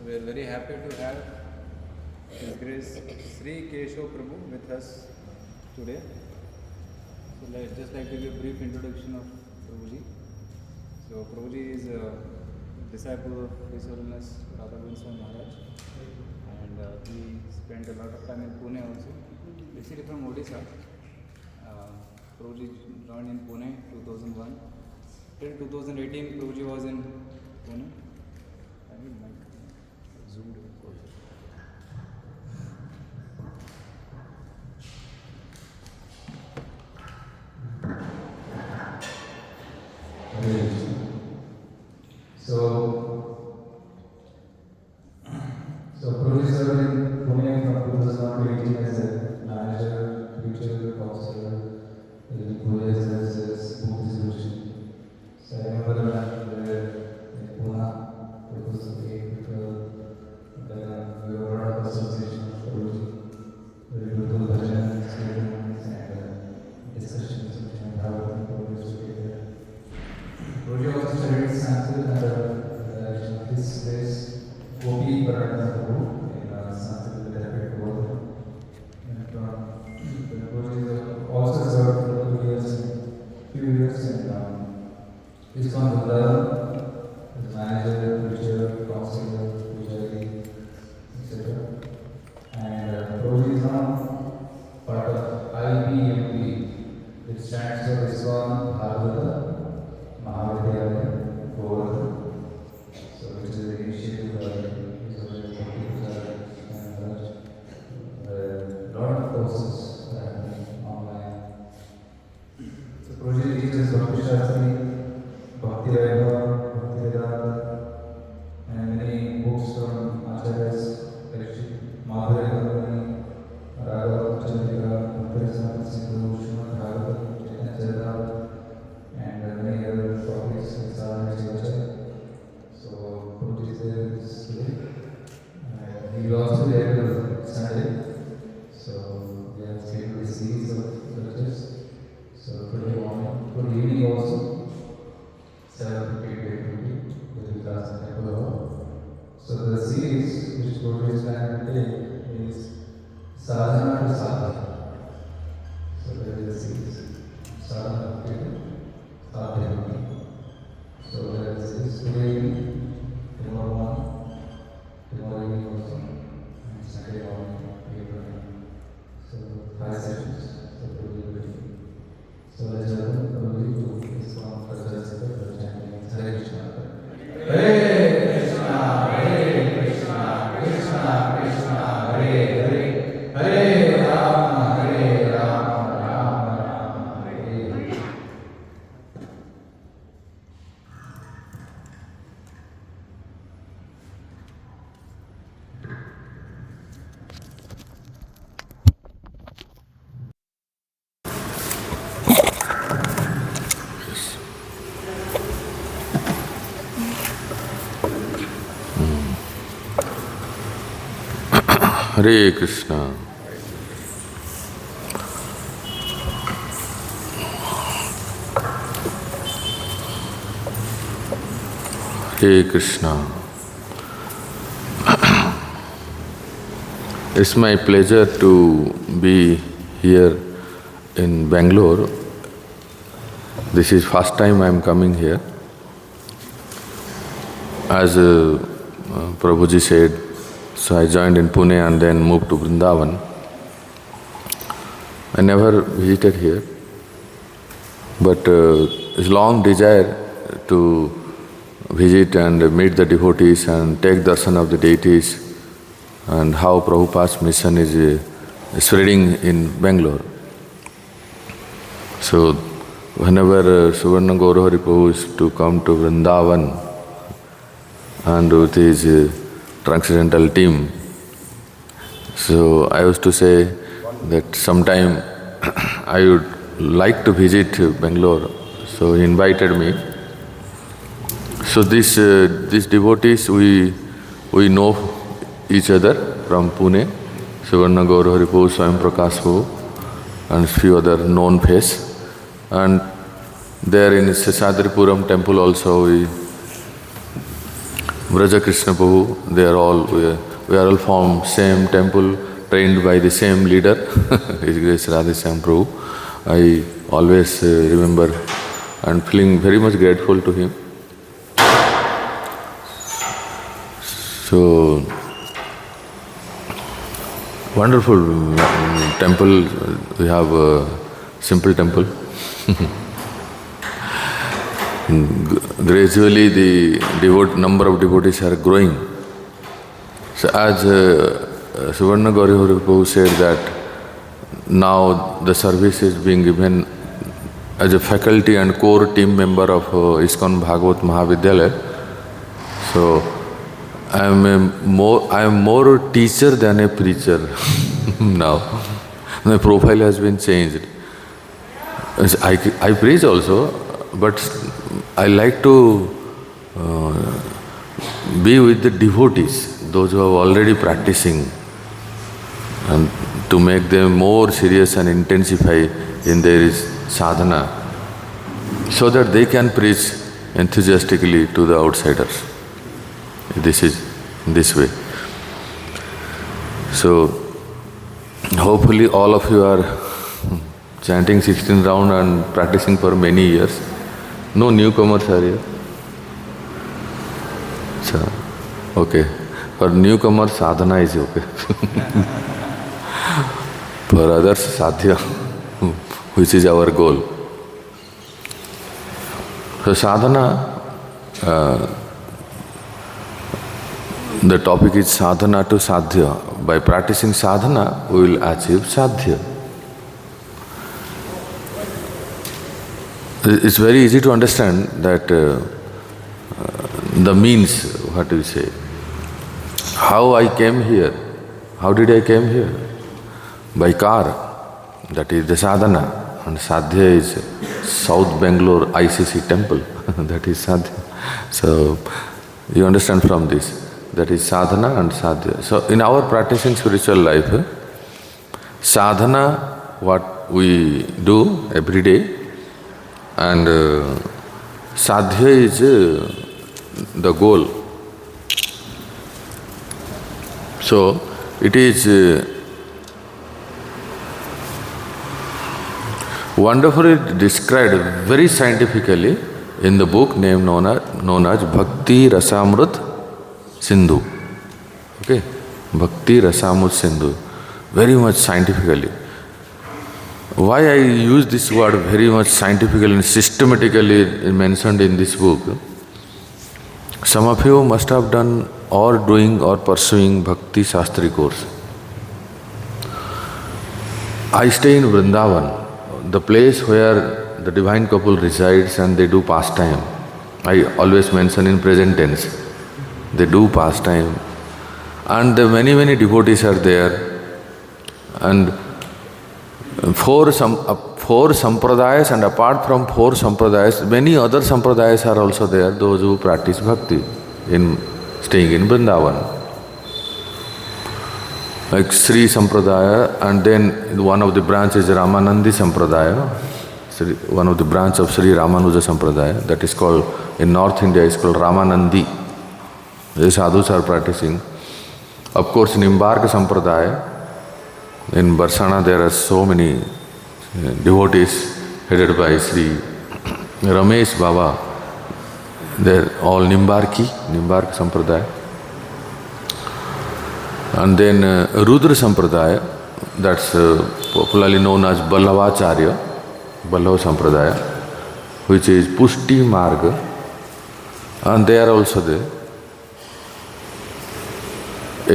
we are very happy to have His Grace Srikeshav Prabhu with us today. So let's just like to give a brief introduction of Prabhuji. So Prabhuji is a disciple of His Holiness Radha Maharaj, and he spent a lot of time in Pune also. Basically from Odisha. Prabhuji joined in Pune 2001. Till 2018, Prabhuji was in Pune. I need mic. Zoomed in. So Prabhu served in Pune from 2018 as a manager, future counselor, in Pune as book distribution. So I remember when we were in Pune, 2008, then we were part of the association of Prabhuji. We would do bhajans, kirtans, and discussions between Bhagavatam, Prabhu used to be there. Prabhuji also studied Sanskrit under his place. Gopi Parana Prabhu in Sanskrit Therapeutic World. And Prabhu also served for 2 years, few years in ISKCON Vrindavan as manager, preacher, counselor, pujari, etc. And Prabhu is now part of IPMP, which stands for ISKCON Bhagavata Mahavidyalaya Govardhan. So which is the initiative by a lot of courses are happening online. So Prabhuji teaches Bhakti Shastri, Bhakti Vaibhav, Bhakti Vedanta, and many books from Acharyas like Madhurya Kavani, Raghav Chandrika, Bhakti Sindhu, Srimad Bhagavatam, Chaitanya Charitamrita, and many other topics like Sadhana Srikeshav. So Prabhuji is there this week. He will also be there Sunday. So we have scheduled a series of lectures. So today morning, good evening also, 7:50 to 8:50, there will be class in Temple Hall. So the series which Prabhuji is planning to take is Sadhana to Sadhya. So there is a series, Sadhana to Sadhya. So there is this today evening, tomorrow morning, tomorrow evening also, and Sunday morning, 8:00. So 5 sessions. So Prabhuji will be. So let's welcome Prabhuji to ISKCON Prajasita chanting Hare Krishna. Hare Krishna, Hare Krishna, Krishna Krishna, Hare Hare, Hare Rama, Hare Rama, Rama Rama, Hare Hare. Hare Krishna. Hare Krishna. It's my pleasure to be here in Bangalore. This is first time I am coming here. As Prabhuji said, so I joined in Pune and then moved to Vrindavan. I never visited here, but it's long desire to visit and meet the devotees and take darshan of the deities and how Prabhupada's mission is spreading in Bangalore. So whenever Suvarna Gaurahari Prabhu used to come to Vrindavan and with his transcendental team, so I used to say that sometime I would like to visit Bangalore. So he invited me. So these devotees, we know each other from Pune, Suvarna Gaurahari Prabhu, Swayam Prakash Prabhu, and few other known face. And there in Seshadripuram temple also Vraja Krishna Prabhu, we are all from same temple, trained by the same leader, His Grace Radheshyam Prabhu. I always remember and feeling very much grateful to him. So, wonderful temple, we have a simple temple. Gradually the number of devotees are growing. So as Suvarna Gauri Prabhu said that now the service is being given as a faculty and core team member of ISKCON Bhagavat Mahavidyalaya. So I am more teacher than a preacher now. My profile has been changed. I preach also, but I like to be with the devotees, those who are already practicing, and to make them more serious and intensify in their sadhana, so that they can preach enthusiastically to the outsiders. This is this way. So, hopefully all of you are chanting 16 round and practicing for many years. No newcomers are here. So, okay. For newcomers, sadhana is okay. For others, sadhya, which is our goal. So, sadhana, the topic is sadhana to sadhya. By practicing sadhana, we will achieve sadhya. It's very easy to understand that the means, what do you say? How I came here? How did I came here? By car. That is the sadhana. And sadhya is South Bangalore ICC temple. That is sadhya. So, you understand from this. That is sadhana and sadhya. So, in our practicing spiritual life, sadhana, what we do every day, and sadhya is the goal. So, it is wonderfully described very scientifically in the book known as Bhakti Rasamrita Sindhu. Okay? Bhakti Rasamrita Sindhu. Very much scientifically. Why I use this word very much scientifically and systematically mentioned in this book? Some of you must have done or doing or pursuing Bhakti Shastri course. I stay in Vrindavan, the place where the divine couple resides and they do pastime. I always mention in present tense. They do pastime. And many devotees are there. And four sampradayas, and apart from four sampradayas, many other sampradayas are also there, those who practice bhakti, staying in Vrindavan. Like Sri Sampradaya, and then one of the branches is Ramanandi Sampradaya, one of the branch of Sri Ramanuja Sampradaya, that is called, in North India, is called Ramanandi. The sadhus are practicing. Of course, Nimbarka Sampradaya. In Barsana there are so many devotees headed by Sri Ramesh Baba. They are all Nimbarka Sampradaya. And then Rudra Sampradaya, that's popularly known as Ballavacharya, Ballava Sampradaya, which is Pushti Marga, and they are also there.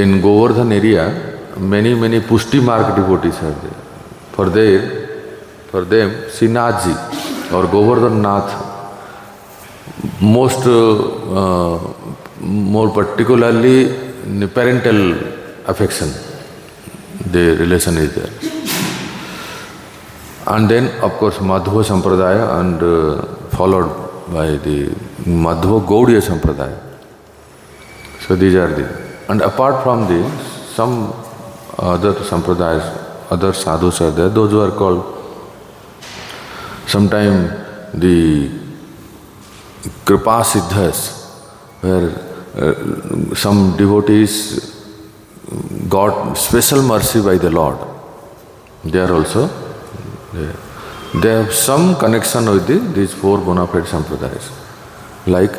In Govardhan area, many Pushti Marg devotees are there. For them, Srinathji or Govardhan Nath, more particularly parental affection, the relation is there. And then, of course, Madhva Sampradaya, and followed by the Madhva Gaudiya Sampradaya. So these are the. And apart from this, some other sampradayas, other sadhus are there, those who are called sometimes the Kripa Siddhas, where some devotees got special mercy by the Lord. They are also there. They have some connection with these four bona fide sampradayas. Like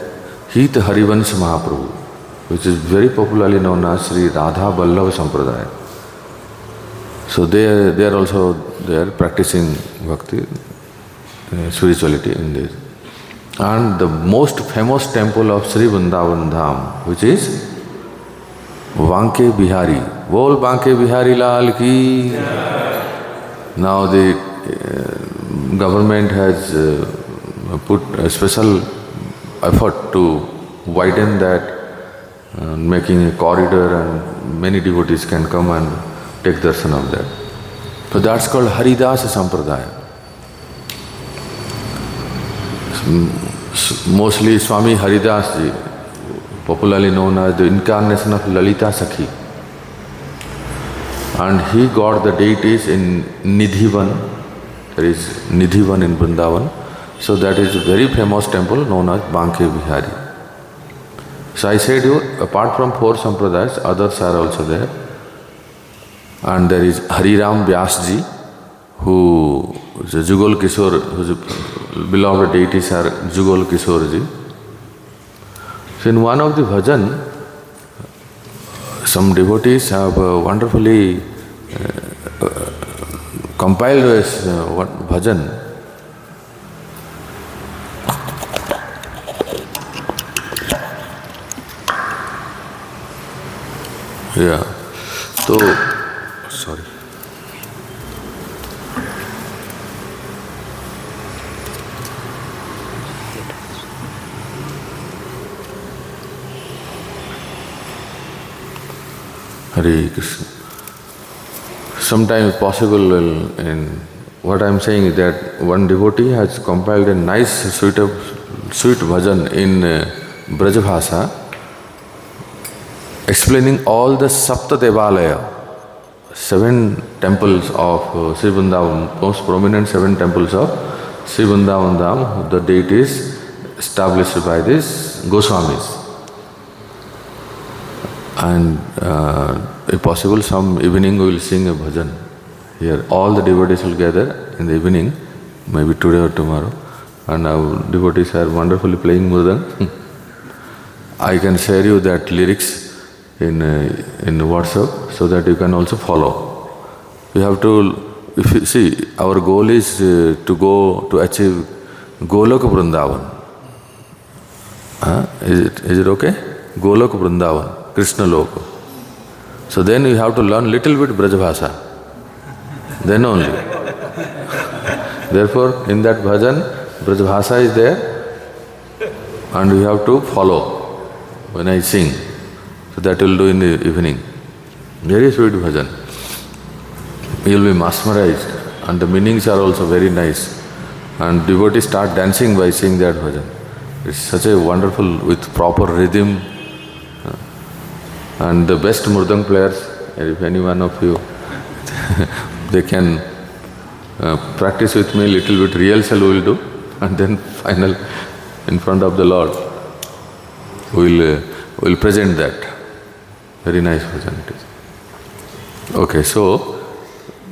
Hita Harivansh Mahaprabhu, which is very popularly known as Sri Radha Vallabha Sampradaya. So they are also there practicing bhakti, spirituality in this. And the most famous temple of Sri Vrindavan Dham, which is Vanke Bihari. Bol Vanke Bihari Lal ki. Now the government has put a special effort to widen that, making a corridor, and many devotees can come and take darshan of that. So that's called Haridasa Sampradaya. Mostly Swami Haridas ji, popularly known as the incarnation of Lalita Sakhi. And he got the deities in Nidhivan. There is Nidhivan in Vrindavan. So that is a very famous temple known as Banke Bihari. So I said you, apart from four sampradayas, others are also there. And there is Hariram Vyasji, who is a Jugal Kishore, whose beloved deities are Jugal Kishoreji. So in one of the bhajan, some devotees have wonderfully compiled this bhajan. Yeah. So, sorry. Hare Krishna. Sometimes possible in what I am saying is that one devotee has compiled a nice sweet bhajan in Brajabhasa, explaining all the Sapta Devalaya, 7 temples of Sri Vrindavan, most prominent 7 temples of Sri Vrindavan Dham, the deities established by these Goswamis. And if possible, some evening we will sing a bhajan here. All the devotees will gather in the evening, maybe today or tomorrow, and our devotees are wonderfully playing mridang. I can share you that lyrics in WhatsApp so that you can also follow. You have to, if you see, our goal is to go to achieve Goloka Vrindavan. Is it okay? Goloka Vrindavan, Krishna Loka. So then you have to learn little bit Brajabhasa. Then only. Therefore, in that bhajan, Brajabhasa is there, and you have to follow when I sing. So that you will do in the evening. Very sweet bhajan. You will be mesmerized, and the meanings are also very nice. And devotees start dancing by singing that bhajan. It's such a wonderful, with proper rhythm. And the best mridang players, if any one of you, they can practice with me little bit, rehearsal we will do, and then final in front of the Lord we will present that. Very nice bhajan it is. Okay, so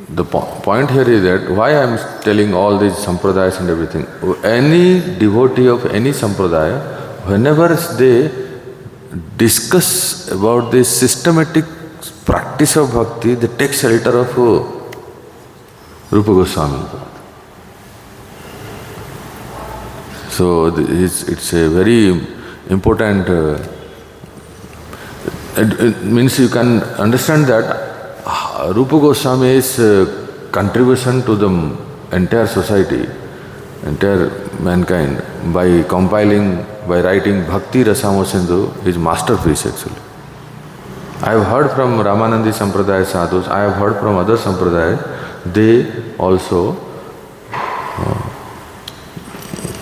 the point here is that why I am telling all these sampradayas and everything. Any devotee of any sampradaya, whenever they discuss about the systematic practice of bhakti, they take shelter of Rupa Goswami. So it's a very important, it means you can understand that Rupa Goswami's contribution to the entire society, entire mankind, by compiling, by writing Bhakti sindhu is masterpiece actually. I have heard from Ramanandi Sampradaya sadhus, I have heard from other sampradayas, they also,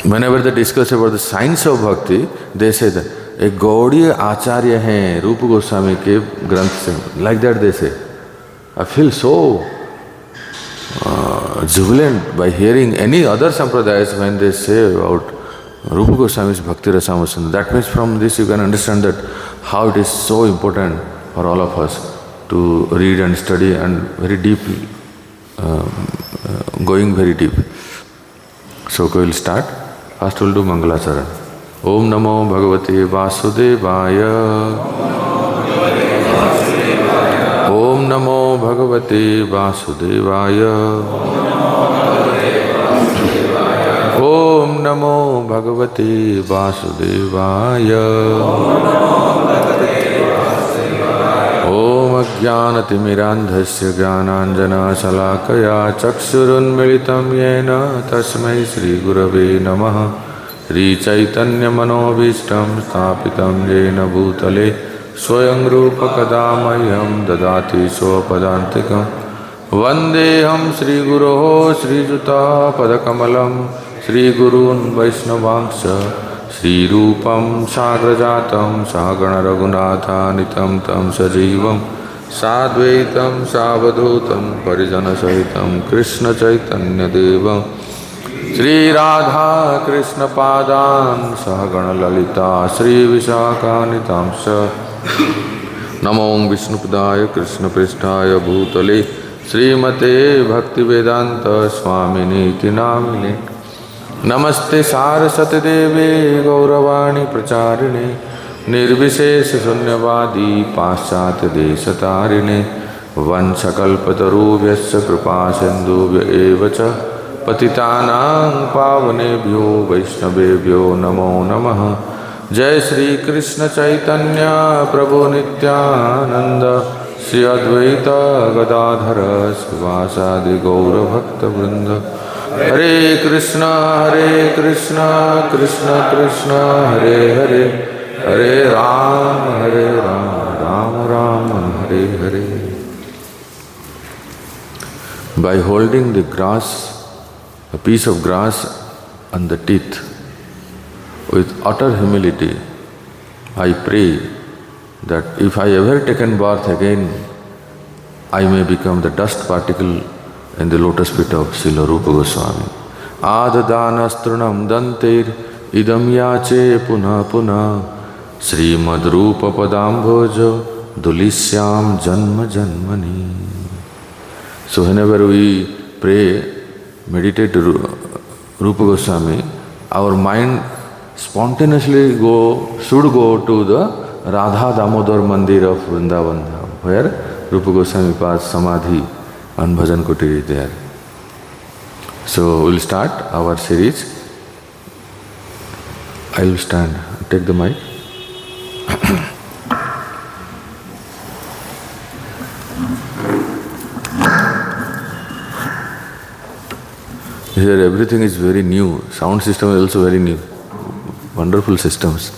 whenever they discuss about the science of bhakti, they say that एक गौड़ीय आचार्य हैं रूप गोस्वामी के ग्रंथ से, like that they say. I feel so jubilant by hearing any other sampradayas when they say about Rupa Goswami's Bhakti Rasamrita. That means from this you can understand that how it is so important for all of us to read and study and very deep, going very deep. So we will start. First we will do Mangalacharan. Om Namo Bhagavate Vasudevaya. Om Namo Bhagavate Vasudevaya. Om Namo Bhagavate Vasudevaya. Om Ajnanatimirandhasya Jnananjana Salakaya Chakshurunmilitam Yena Tasmai Shri Gurave Namaha. Shri Chaitanya Manobhishtam Sthapitam Yena Bhutale Swayam Rupa Kadamayam Dadati Swapadantikam Vandeham Shri Guroho Shri Juta Padakamalam Shri Gurun Vaishnavangsha Shri Rupam Sagrajatam Sahagana Raghunatha Nitam Tam Sajivam Sadvaitam Savadhutam Parijana Sahitam Krishna Chaitanya Devam Shri Radha Krishna Padan Sahagana Lalita Shri Vishaka Nitamsha Namo Vishnupadaya Krishna Pristhaya Bhutale Srimate Bhaktivedanta Swamini Namine Namaste Saraswati Devi Gauravani Pracharine Nirvishesha Shunyavadi Paschatya Deshatarine Vanchakalpatarubhyasya Kripa Sindhubhya Evacha Patitanang Pavanebhyo Vaishnavebhyo Namo Namaha Jai Shri Krishna Chaitanya Prabhu Nityananda Shri Advaita Gadadhara Sivasadi Gaura Bhakta Vrinda Hare Krishna Krishna Krishna Hare Hare Hare Ram Ram Ram Hare Hare. By holding the grass, a piece of grass on the teeth, with utter humility, I pray that if I ever taken birth again, I may become the dust particle in the lotus feet of Srila Rupa Goswami. Adadanastrunam dantir idam yache puna puna Srimad Rupa Padambhojo dulisyam janma janmani. So whenever we pray, meditate Rupa Goswami, our mind spontaneously should go to the Radha Damodar Mandir of Vrindavan, where Rupa Goswami Pad's Samadhi and Bhajan Kutir is there. So we will start our series. I will stand. Take the mic. Here everything is very new. Sound system is also very new. Wonderful systems.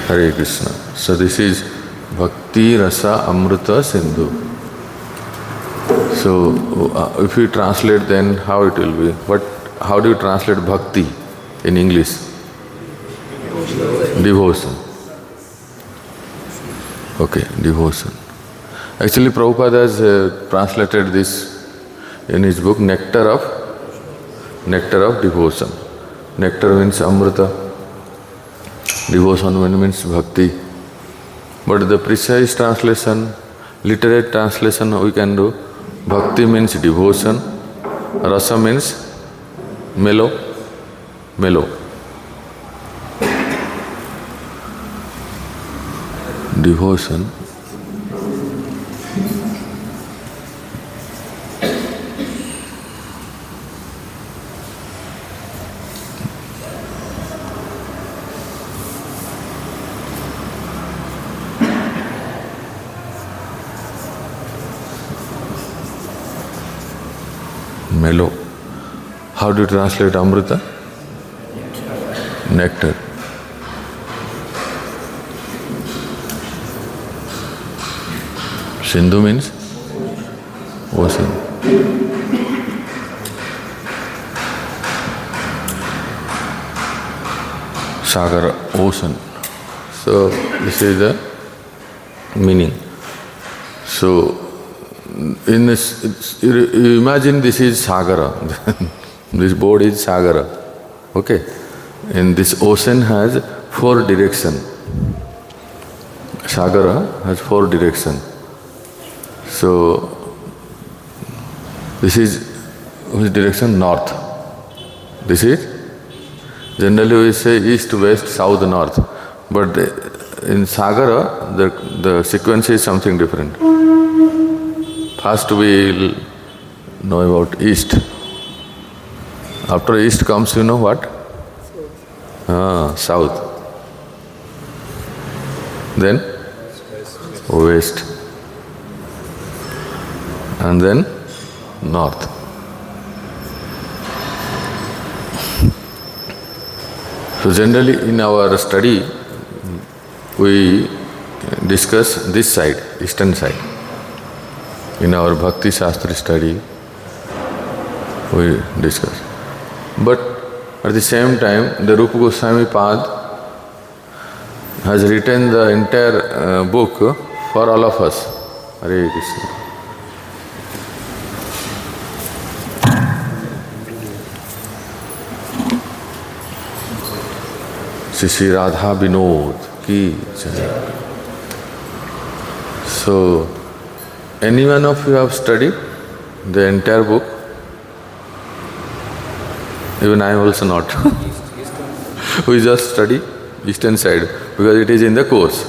Hare Krishna. So this is Bhakti Rasa Amrita Sindhu. So if you translate, then how it will be? How do you translate Bhakti in English? Devotion. Okay, devotion. Actually Prabhupada has translated this in his book Nectar of Devotion. Nectar means Amrita. Devotion means Bhakti. But the precise translation, literate translation we can do, Bhakti means devotion, Rasa means mellow. Devotion. mellow. How do you translate Amrita? Nectar. Sindhu means ocean. Sagara, ocean. So this is the meaning. So in this, you imagine this is Sagara. This board is Sagara. Okay? And this ocean has 4 directions. Sagara has 4 directions. So this is which direction? North. This is generally we say east, west, south, north. But in Sagara the sequence is something different. First we will know about east. After east comes, you know what? South. Then west. And then north. So generally in our study we discuss this side, eastern side. In our Bhakti Shastra study we discuss. But at the same time the Rupa Goswami Pad has written the entire book for all of us. Hare Krishna. Shri Radha Vinod ki jai. So, any one of you have studied the entire book? Even I am also not. We just study eastern side because it is in the course.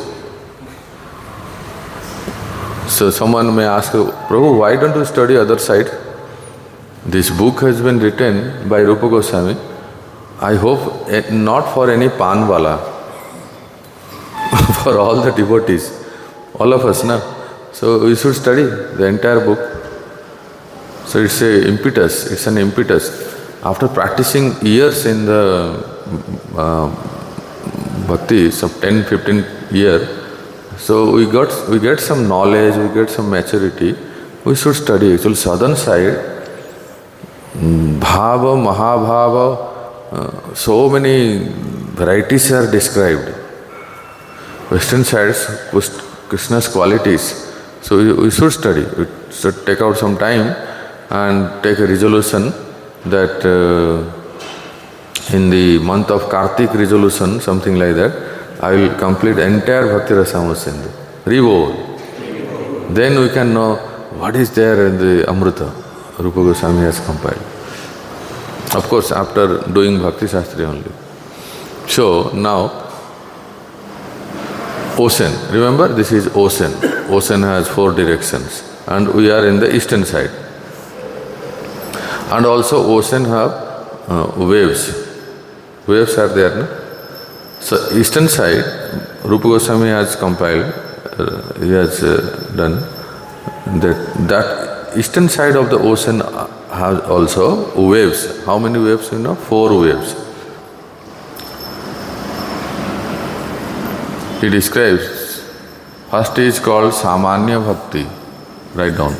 So someone may ask, Prabhu, why don't you study other side? This book has been written by Rupa Goswami. I hope not for any panwala, for all the devotees, all of us, na? So we should study the entire book. So it's an impetus. After practicing years in the Bhakti, some 10-15 years, so we get some knowledge, we get some maturity, we should study. Actually, southern side, Bhava, Mahabhava, so many varieties are described. Western sides, Krishna's qualities. So we should study. We should take out some time and take a resolution that in the month of Kartik resolution, something like that, I will complete entire Bhakti Rasamrita Sindhu. Revol. Then we can know what is there in the Amrita Rupa Goswami has compiled. Of course, after doing Bhakti Shastri only. So now, ocean. Remember, this is ocean. Ocean has 4 directions and we are in the eastern side. And also ocean have waves. Waves are there, no? So eastern side, Rupa Goswami has compiled, he has done that eastern side of the ocean has also waves. How many waves you know? 4 waves. He describes, first is called Samanya Bhakti. Write down.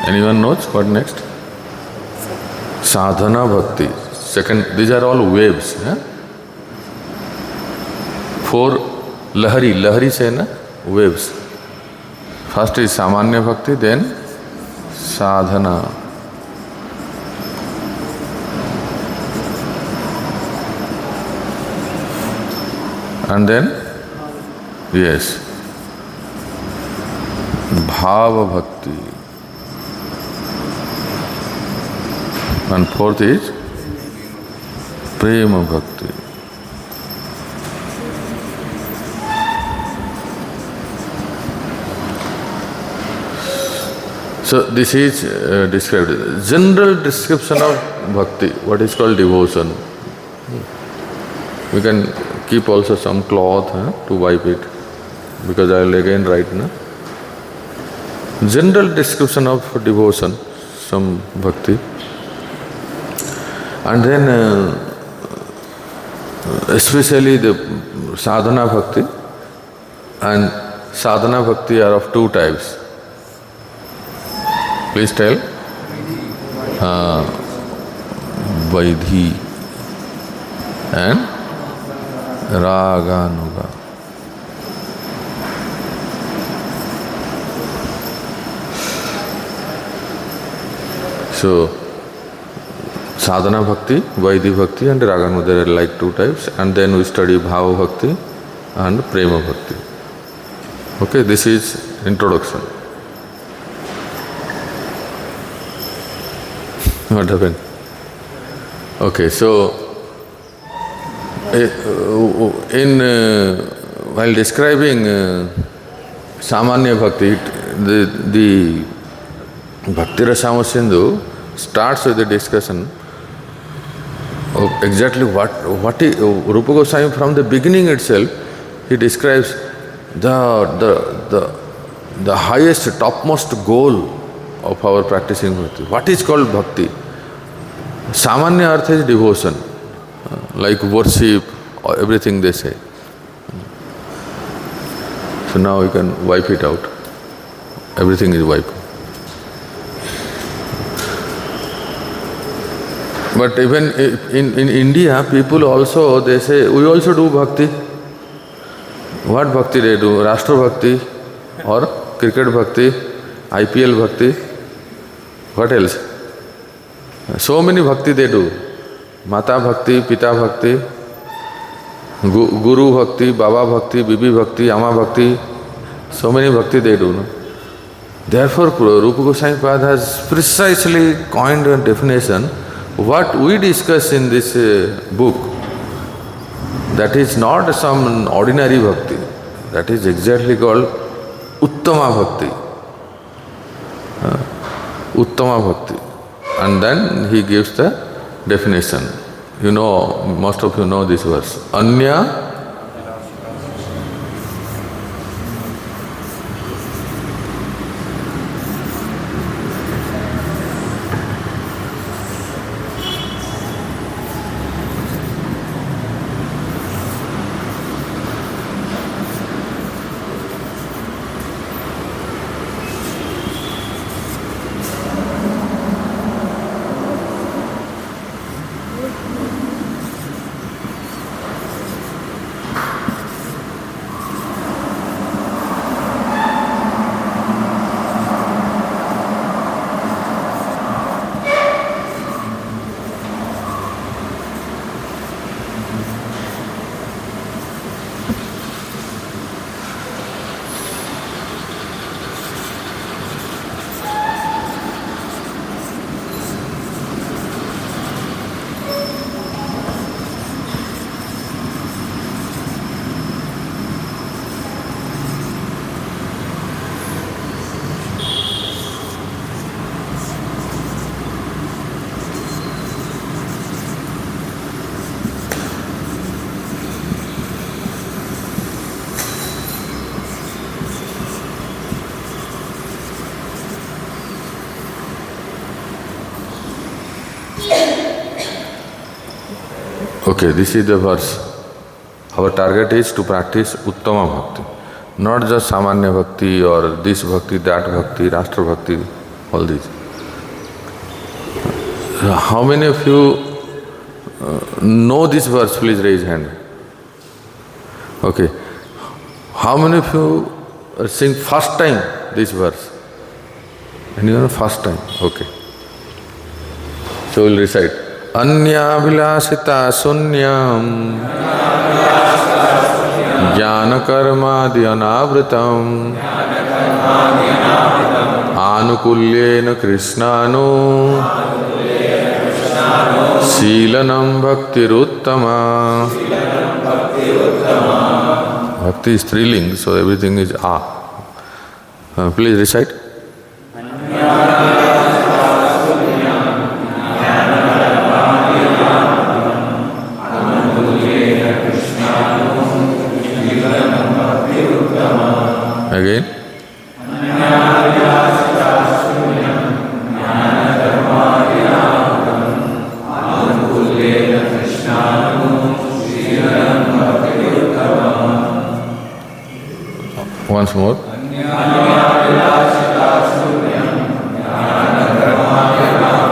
Anyone knows what next? Sadhana Bhakti. Second, these are all waves. 4 lahari say na, waves. First is Samanya Bhakti, then Sadhana. And then, yes, Bhava Bhakti. And 4th is Prema Bhakti. So this is described. General description of bhakti, what is called devotion. We can keep also some cloth to wipe it, because I will again write general description of devotion, some bhakti. And then especially the sadhana bhakti. And sadhana bhakti are of two types. Please tell. Vaidhi and Raganuga. So, sadhana bhakti, Vaidhi bhakti and Raganuga, there are like two types, and then we study Bhava bhakti and Prema bhakti. Okay, this is introduction. What happened? Okay, so while describing Samanya Bhakti, the Bhakti Rasamrita Sindhu starts with the discussion of exactly what is Rupa Goswami. From the beginning itself, he describes the highest, topmost goal of our practicing bhakti. What is called bhakti? Samanya artha is devotion, like worship, or everything they say. So now you can wipe it out. Everything is wiped. But even in India, people also, they say, we also do bhakti. What bhakti they do? Rashtra bhakti or cricket bhakti, IPL bhakti. What else? So many bhakti they do. Mata bhakti, Pita bhakti, Guru bhakti, Baba bhakti, Bibi bhakti, Ama bhakti. So many bhakti they do. No? Therefore, Rupa Goswami Pad has precisely coined a definition. What we discuss in this book, that is not some ordinary bhakti. That is exactly called Uttama bhakti. Uttama bhakti. And then he gives the definition. You know, most of you know this verse. Anya Okay, this is the verse. Our target is to practice Uttama Bhakti, not just Samanya Bhakti or this Bhakti, that Bhakti, Rashtra Bhakti, all these. How many of you know this verse? Please raise hand. Okay. How many of you sing first time this verse? Anyone first time? Okay. So we'll recite. Anyabhilashita Shunyam Jnana-karmadi anavritam Anukulyena Krishnano Sheelanam bhaktiruttama. Bhakti is thrilling, so everything is please recite. Again. Anyabhilashita Shunyam Jnana Dharmadhyam Anukulyena Krishnanu Sriram Bhakti Uttamam. Once more. Anyabhilashita Shunyam Jnana Dharmadhyam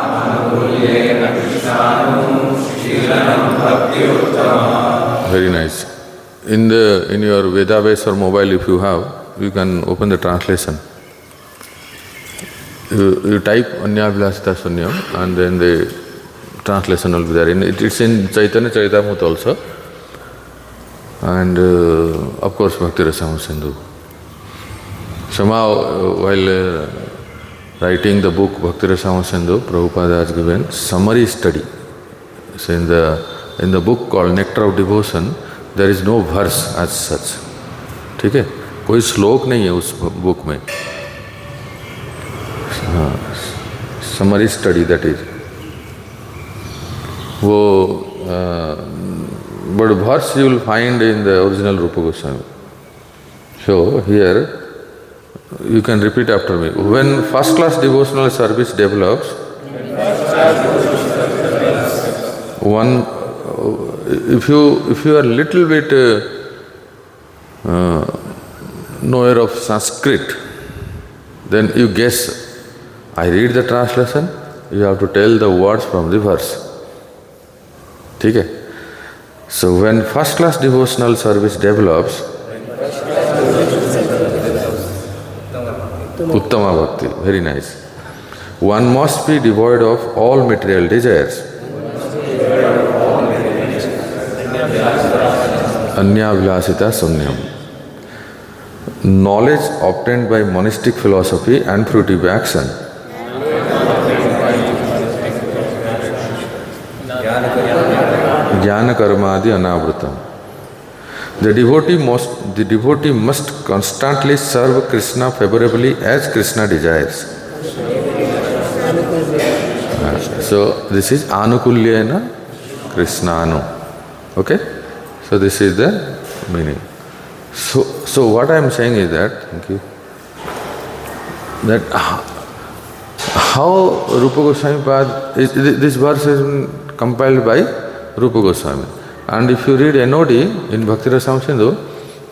Anukulyena Krishnanu Sriram Bhakti Uttamam. Very nice. In your Vedabase or mobile, if you have, you can open the translation. You type Anyabhilashita Shunyam and then the translation will be there. It's in Chaitanya Charitamrita also. And of course Bhakti Rasamrita Sindhu. Somehow while writing the book Bhakti Rasamrita Sindhu, Prabhupada has given summary study. So in the book called Nectar of Devotion, there is no verse as such. ठीक है, कोई श्लोक नहीं है उस book में. Summary study that is. वो but verse you will find in the original Rupa Goswami. So here you can repeat after me. When first class devotional service develops, one if you are little bit knower of Sanskrit, then you guess. I read the translation, you have to tell the words from the verse. ठीक है? So when first class devotional service develops, Uttama Bhakti, very nice. One must be devoid of all material desires. Anyabhilashita Shunyam. Knowledge obtained by monastic philosophy and fruitive action. Jnana karmadi anavrutam. The devotee must constantly serve Krishna favorably as Krishna desires. So this is anukulyena krishnanu. Okay? So this is the meaning. So what I am saying is that, thank you, that how Rupa Goswami Pad, this verse has been compiled by Rupa Goswami. And if you read NOD in Bhakti Rasamrita Sindhu,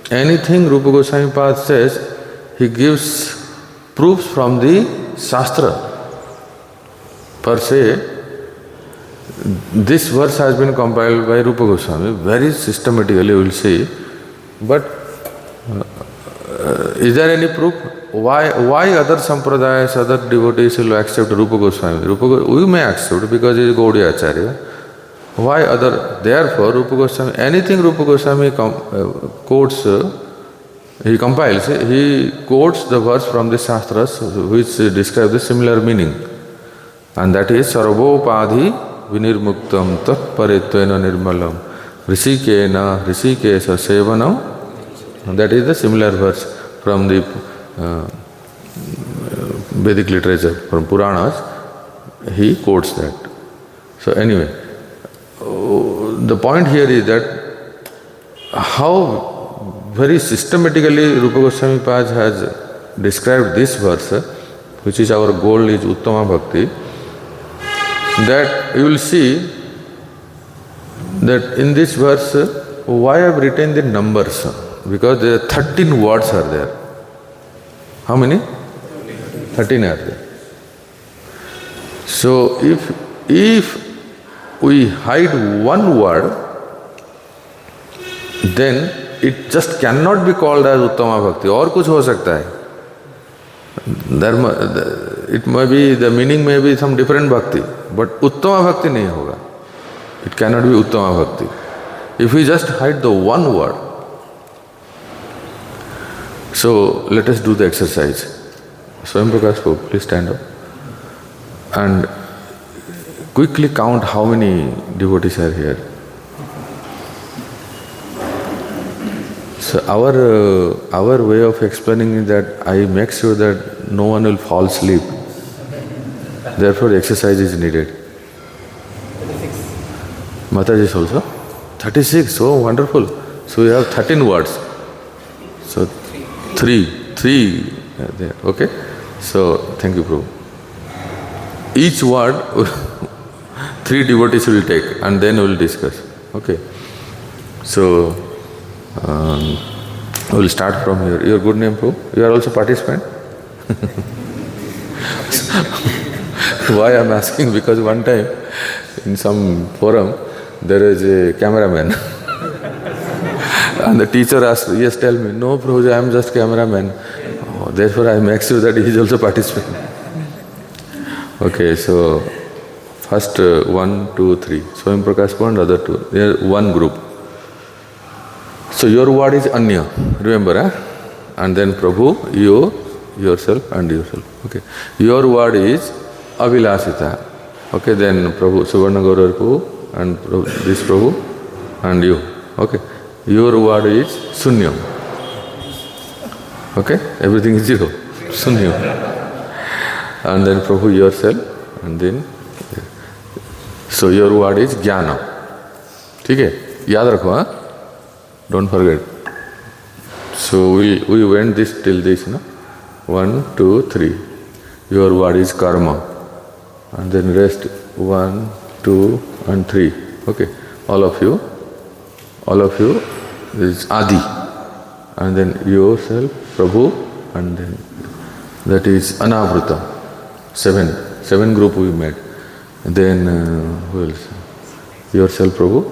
anything Rupa Goswami Pad says, he gives proofs from the Shastra. Per se, this verse has been compiled by Rupa Goswami, very systematically you will see. But is there any proof? Why other sampradayas, other devotees will accept Rupa Goswami? We may accept because he is Gaudiya Acharya. Why other? Therefore, Rupa Goswami, anything Rupa Goswami quotes, he compiles, he quotes the verse from the Shastras which describe the similar meaning. And that is Sarvopadhi vinirmuktam tat paritvena nirmalam Rishikena Rishikesha sevanam. That is the similar verse from the Vedic literature, from Puranas. He quotes that. So anyway, the point here is that how very systematically Rupa Goswami Pad has described this verse, which is our goal is Uttama Bhakti, that you will see that in this verse, why I have written the numbers? Because there are 13 words are there. How many? 13 are there. So if we hide one word, then it just cannot be called as Uttama Bhakti. और कुछ हो सकता है. It may be, the meaning may be some different bhakti, but Uttama Bhakti नहीं होगा. It cannot be Uttama Bhakti. If we just hide the one word. So let us do the exercise. Swayam Prakash Prabhu, please stand up. And quickly count how many devotees are here. So our way of explaining is that I make sure that no one will fall asleep. Therefore exercise is needed. 36. Mataji is also? 36, oh wonderful. So we have 13 words. So Three there. Okay? So, thank you, Prabhu. Each word, 3 devotees will take and then we will discuss. Okay? So, we will start from here. Your good name, Prabhu? You are also participant? Why I am asking? Because one time in some forum there is a cameraman and the teacher asked, yes, tell me. No, Prabhuji, I am just cameraman. Oh, therefore I make sure that he is also participant. Okay, so first 1, 2, 3. Swayam Prakash and other 2. They are one group. So your word is Anya, remember, eh? And then Prabhu, you, yourself and yourself. Okay. Your word is Abhilashita. Okay, then Prabhu, Suvarna Gaura Prabhu and Prabhu, this Prabhu and you. Okay. Your word is Shunyam. Okay, everything is 0. Shunyam. And then Prabhu yourself and then. So your word is Jnana. ठीक है? याद रखो, हाँ? Don't forget. So we went this till this, no? 1, 2, 3. Your word is karma. And then rest 1, 2 and 3. Okay. All of you is Adi. And then yourself, Prabhu, and then that is Anavrita. 7 group we made. And then who else? Yourself, Prabhu,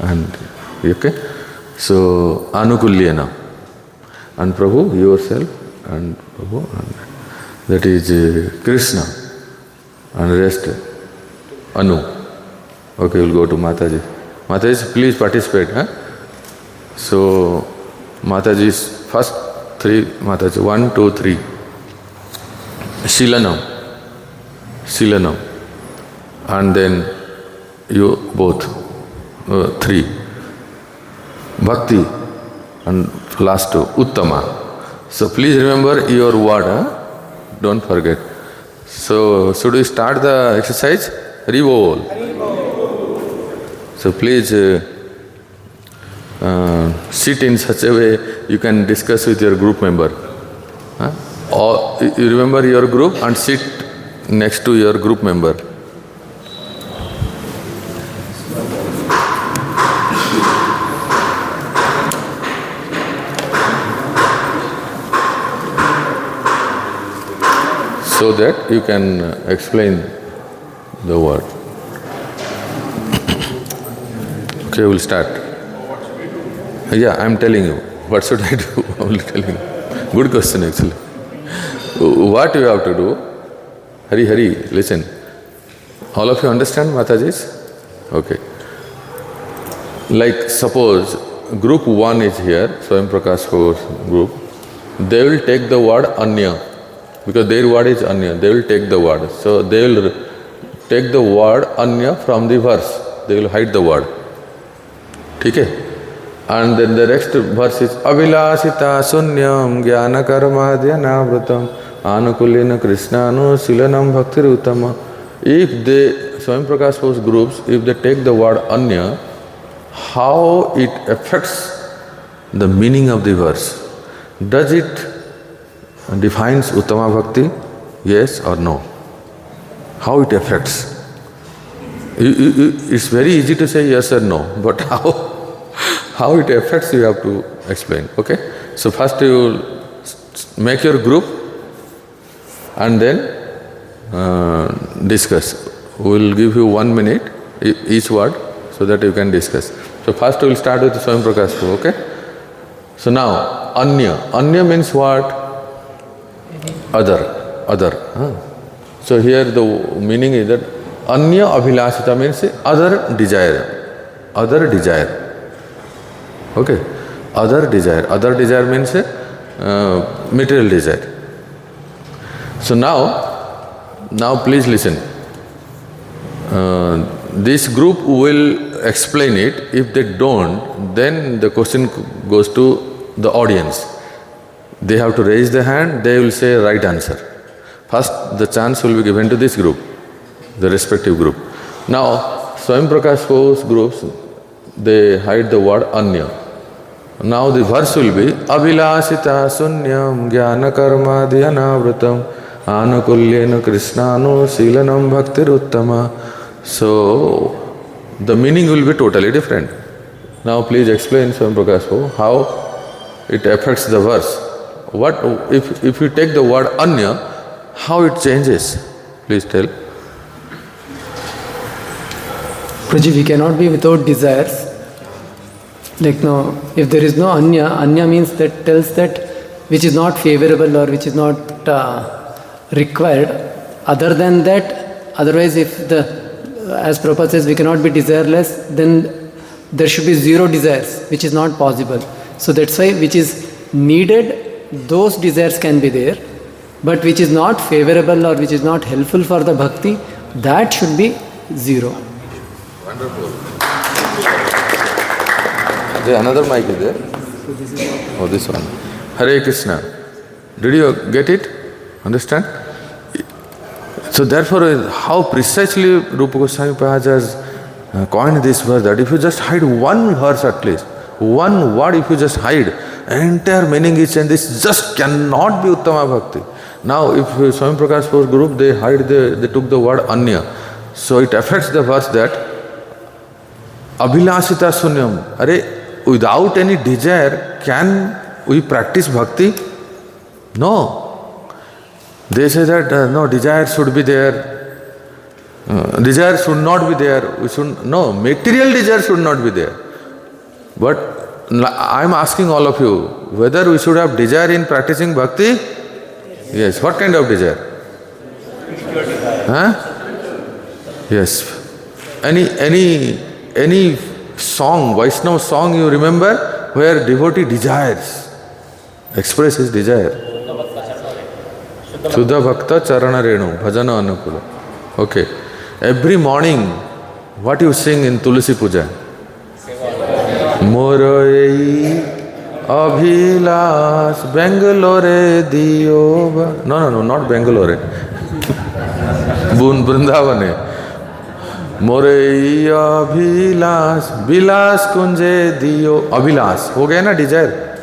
and okay. So Anukulyena. And Prabhu, yourself, and Prabhu, and that is Krishna, and rest Anu. Okay, we'll go to Mataji. Mataji, please participate. Huh? So Mataji's first 3, Mataji, 1, 2, 3. Shilanam. And then you both, 3. Bhakti. And last 2, Uttama. So please remember your word, huh? Don't forget. So should we start the exercise? Haribol. So please sit in such a way you can discuss with your group member. Huh? Or you remember your group and sit next to your group member. So that you can explain the word. Okay, we'll start. Yeah, I am telling you. What should I do? I will tell you. Good question actually. What you have to do? Hari, listen. All of you understand Matajis? Okay. Like suppose group 1 is here, Swayam Prakash Kaur's group. They will take the word Anya. Because their word is Anya, they will take the word. So they will take the word Anya from the verse. They will hide the word. Okay? And then the next verse is Abhilashita Shunyam Jnana Karma Dhyanavrtam Anukulena Krishnanu Silanam Bhakti Uttama. If they, Swayam Prakash Kaur's groups, if they take the word Anya, how it affects the meaning of the verse? Does it defines Uttama Bhakti? Yes or no? How it affects? It's very easy to say yes or no, but how it affects you have to explain. Okay? So first you make your group and then discuss. We will give you 1 minute each word so that you can discuss. So first we will start with Swayam Prakash Prabhu, okay? So now Anya. Anya means what? Other. Huh? So here the meaning is that Anya Abhilashita means other desire. Okay? Other desire. Other desire means material desire. So now please listen. This group will explain it. If they don't, then the question goes to the audience. They have to raise the hand, they will say right answer. First, the chance will be given to this group, the respective group. Now, Swayam Prakash Kaur's groups, they hide the word Anya. Now the verse will be Anyabhilashita Shunyam Jnana Karma Dhyanavrtam Anukulyena Krishnano Silanam Bhaktir Uttama. So the meaning will be totally different. Now please explain, Swami Prakash Prabhu, how it affects the verse. What if you take the word Anya, how it changes? Please tell. Prabhuji, we cannot be without desires. Like no, if there is no Anya means that tells that which is not favorable or which is not required. Other than that, otherwise if as Prabhupada says, we cannot be desireless, then there should be zero desires, which is not possible. So that's why which is needed, those desires can be there, but which is not favorable or which is not helpful for the bhakti, that should be zero. Wonderful. There another mic is there? Oh, this one. Hare Krishna. Did you get it? Understand? So therefore, how precisely Rupa Goswami Maharaj has coined this verse, that if you just hide one verse at least, one word if you just hide, entire meaning is changed. This just cannot be Uttama Bhakti. Now if Swami Prakash Prabhu's group, they took the word Anya. So it affects the verse that Anyabhilashita Shunyam. Without any desire, can we practice bhakti? No. They say that no, desire should be there. Desire should not be there. No, material desire should not be there. But I am asking all of you, whether we should have desire in practicing bhakti? Yes. What kind of desire? Yes. Any song, Vaishnava song you remember, where devotee desires, express his desire? Shuddha Bhakta Charana Renu, Bhajana Anukula. Okay. Every morning, what you sing in Tulsi Puja? Moroi Abhilash Bangalore Diyoba. No, not Bangalore. Brindavane. Morei Abhilash Vilas Kunje Diyo. Abhilash. Ho gaya na desire.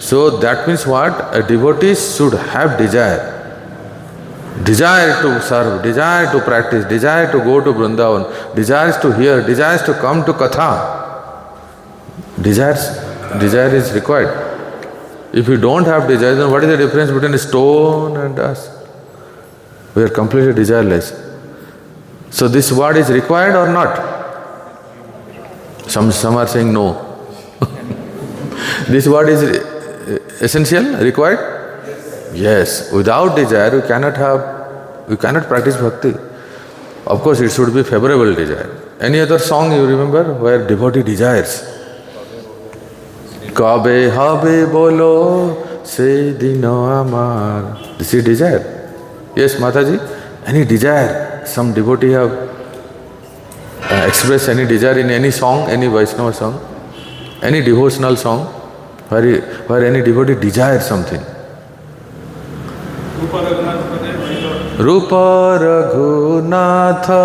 So that means what? A devotee should have desire. Desire to serve, desire to practice, desire to go to Vrindavan, desires to hear, desires to come to Katha. Desire is required. If you don't have desire, then what is the difference between a stone and us? We are completely desireless. So this word is required or not? Some are saying no. This word is essential, required? Yes. Without desire, you cannot practice bhakti. Of course, it should be favorable desire. Any other song you remember where devotee desires? Kabe habe bolo se dino amar. This is desire. Yes, Mataji? Any desire? Some devotee have expressed any desire in any song, any Vaishnava song, any devotional song, where any devotee desires something. Rupa Raghunatha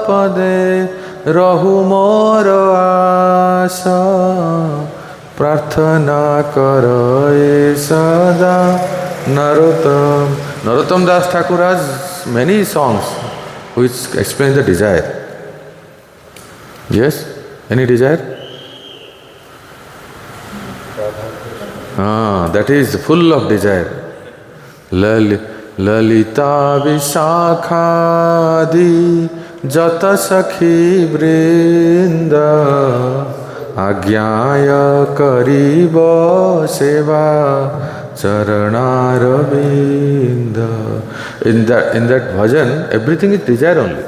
Pade Rahu Mora Asa Prarthana Karaye Sada Narottam Das Thakur has many songs which explain the desire. Yes? Any desire? That is full of desire. Lalita Vishakhadi Jata Sakhi Vrinda Agyaya Kariba Seva Charanaravindha. In that bhajan, everything is desire only.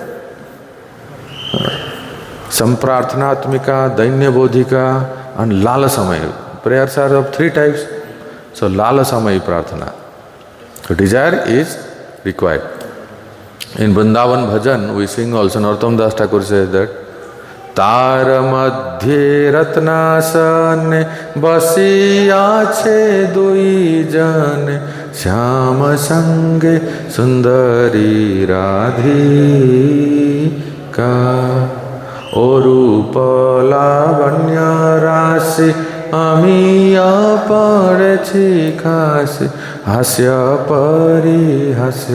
Samprarthanatmika, Dainya Bodhika and Lala Samaya. Prayers are of three types. So Lala Samaya Prarthana. So desire is required. In Vrindavan bhajan, we sing also, Narottam Das Thakur says that Tara madhye ratnasane basi ache dui jane Shyama sange sundari radhika O rupa lavanya rasi আমি পড়েছি খাসে হাস্য পরিহাস্য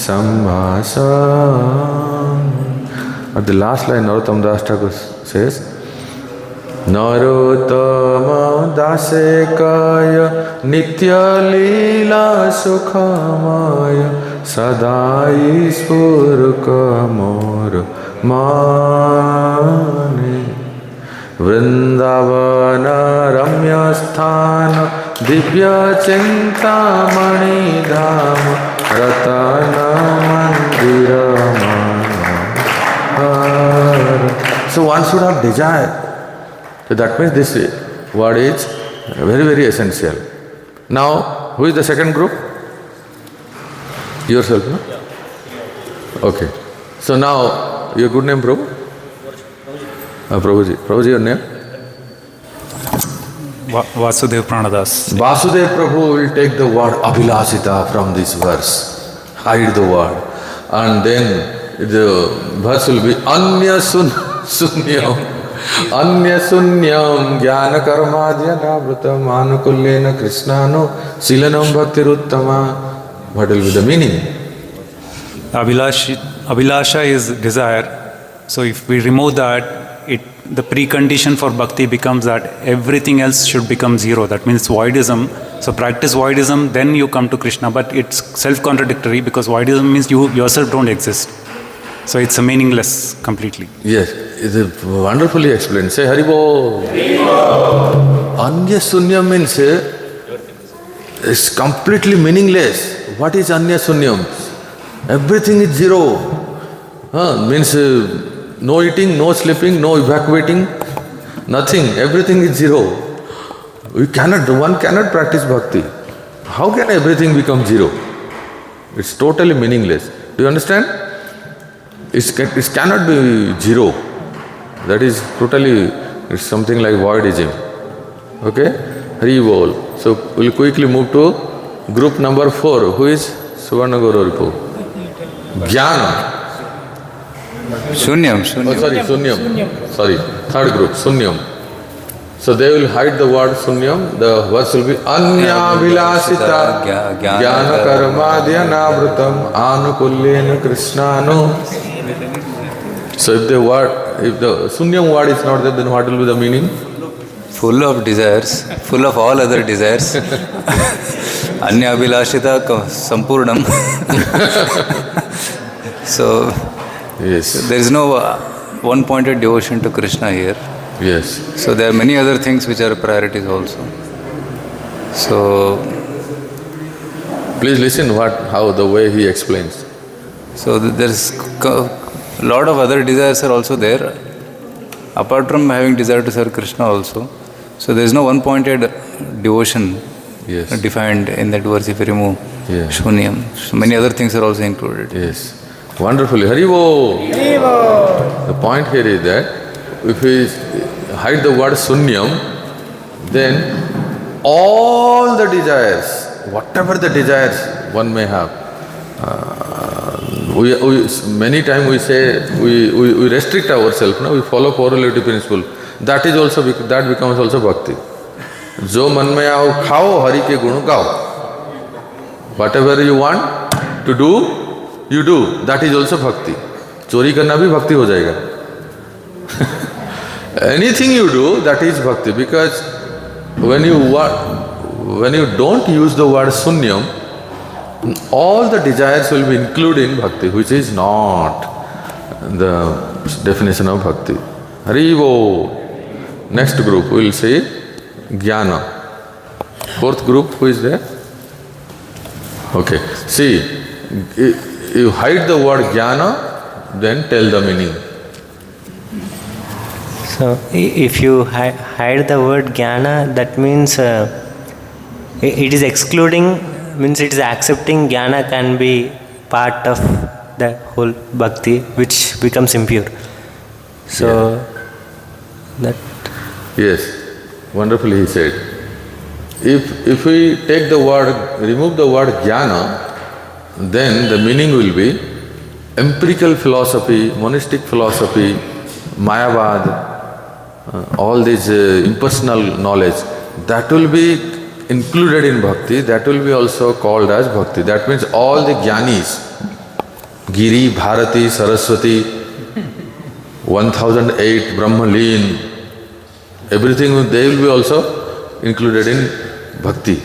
সম্ভাষণ. At the last line, Narottam Das Thakur says, Narottama dase kaya nitya leela sukhamaya sadai spurka mor mane Vrindavana ramya sthana divya chintamani dhama ratana mandira. So one should have desire. So that means this word is very, very essential. Now, who is the second group? Yourself, no? Okay. So now, your good name, Prabhu? Prabhuji. Prabhuji, your name? Vasudev Pranadas. Vasudev Prabhu will take the word Abhilashita from this verse. Hide the word. And then the verse will be Anya Sunyam. Anya Sunyam Jnana Karmadhyanavrtam Anukulyena Krishnano Silanam Bhaktiruttama. What will be the meaning? Abhilasha is desire. So if we remove that, the precondition for bhakti becomes that everything else should become zero. That means voidism. So practice voidism, then you come to Krishna. But it's self-contradictory because voidism means you yourself don't exist. So it's a meaningless completely. Yes, it is wonderfully explained. Say Haribo. Anya Sunyam means it's completely meaningless. What is Anya Sunyam? Everything is zero. Means no eating, no sleeping, no evacuating, nothing. Everything is zero. One cannot practice bhakti. How can everything become zero? It's totally meaningless. Do you understand? It cannot be zero. That is totally, it's something like voidism. Okay? Hari Bol. So we'll quickly move to group number 4. Who is Suvarna Gaura Ripu? Jnana. Shunyam. Sunyam. Sorry, third group, Sunyam. So they will hide the word Sunyam. The verse will be Anyabhilashita Jnana Karmadhyanavrtam Anukulyena Krishnano. So if the Sunyam word is not there, then what will be the meaning? Full of desires, full of all other desires. Anyabhilashita Sampurnam. So yes, there is no one-pointed devotion to Krishna here. Yes. So there are many other things which are priorities also. So please listen how the way he explains. So there's a lot of other desires are also there, apart from having desire to serve Krishna also. So there is no one-pointed devotion defined in that verse if you remove Shunyam. So many other things are also included. Yes. Wonderfully. Haribo. The point here is that if we hide the word Sunyam, then all the desires, whatever the desires one may have, many times we say we restrict ourselves. We follow correlative principle. That becomes also bhakti. Jo man mein aao khao, Hari ke gun gao. Whatever you want to do, you do. That is also bhakti. Chori karna bhi bhakti ho jayega. Anything you do, that is bhakti. Because when you don't use the word Sunyam, all the desires will be included in bhakti, which is not the definition of bhakti. Haribo. Next group we will say Jnana. Fourth group, who is there? Okay. See, you hide the word Jnana, then tell the meaning. So, if you hide the word Jnana, that means it is excluding, means it is accepting Jnana can be part of the whole bhakti, which becomes impure. So, that. Yes, wonderfully he said. If we take the word, remove the word Jnana, then the meaning will be empirical philosophy, monistic philosophy, Mayavad, all this impersonal knowledge, that will be included in bhakti, that will be also called as bhakti. That means all the jnanis, Giri, Bharati, Saraswati, 1008, Brahmalin, everything, they will be also included in bhakti,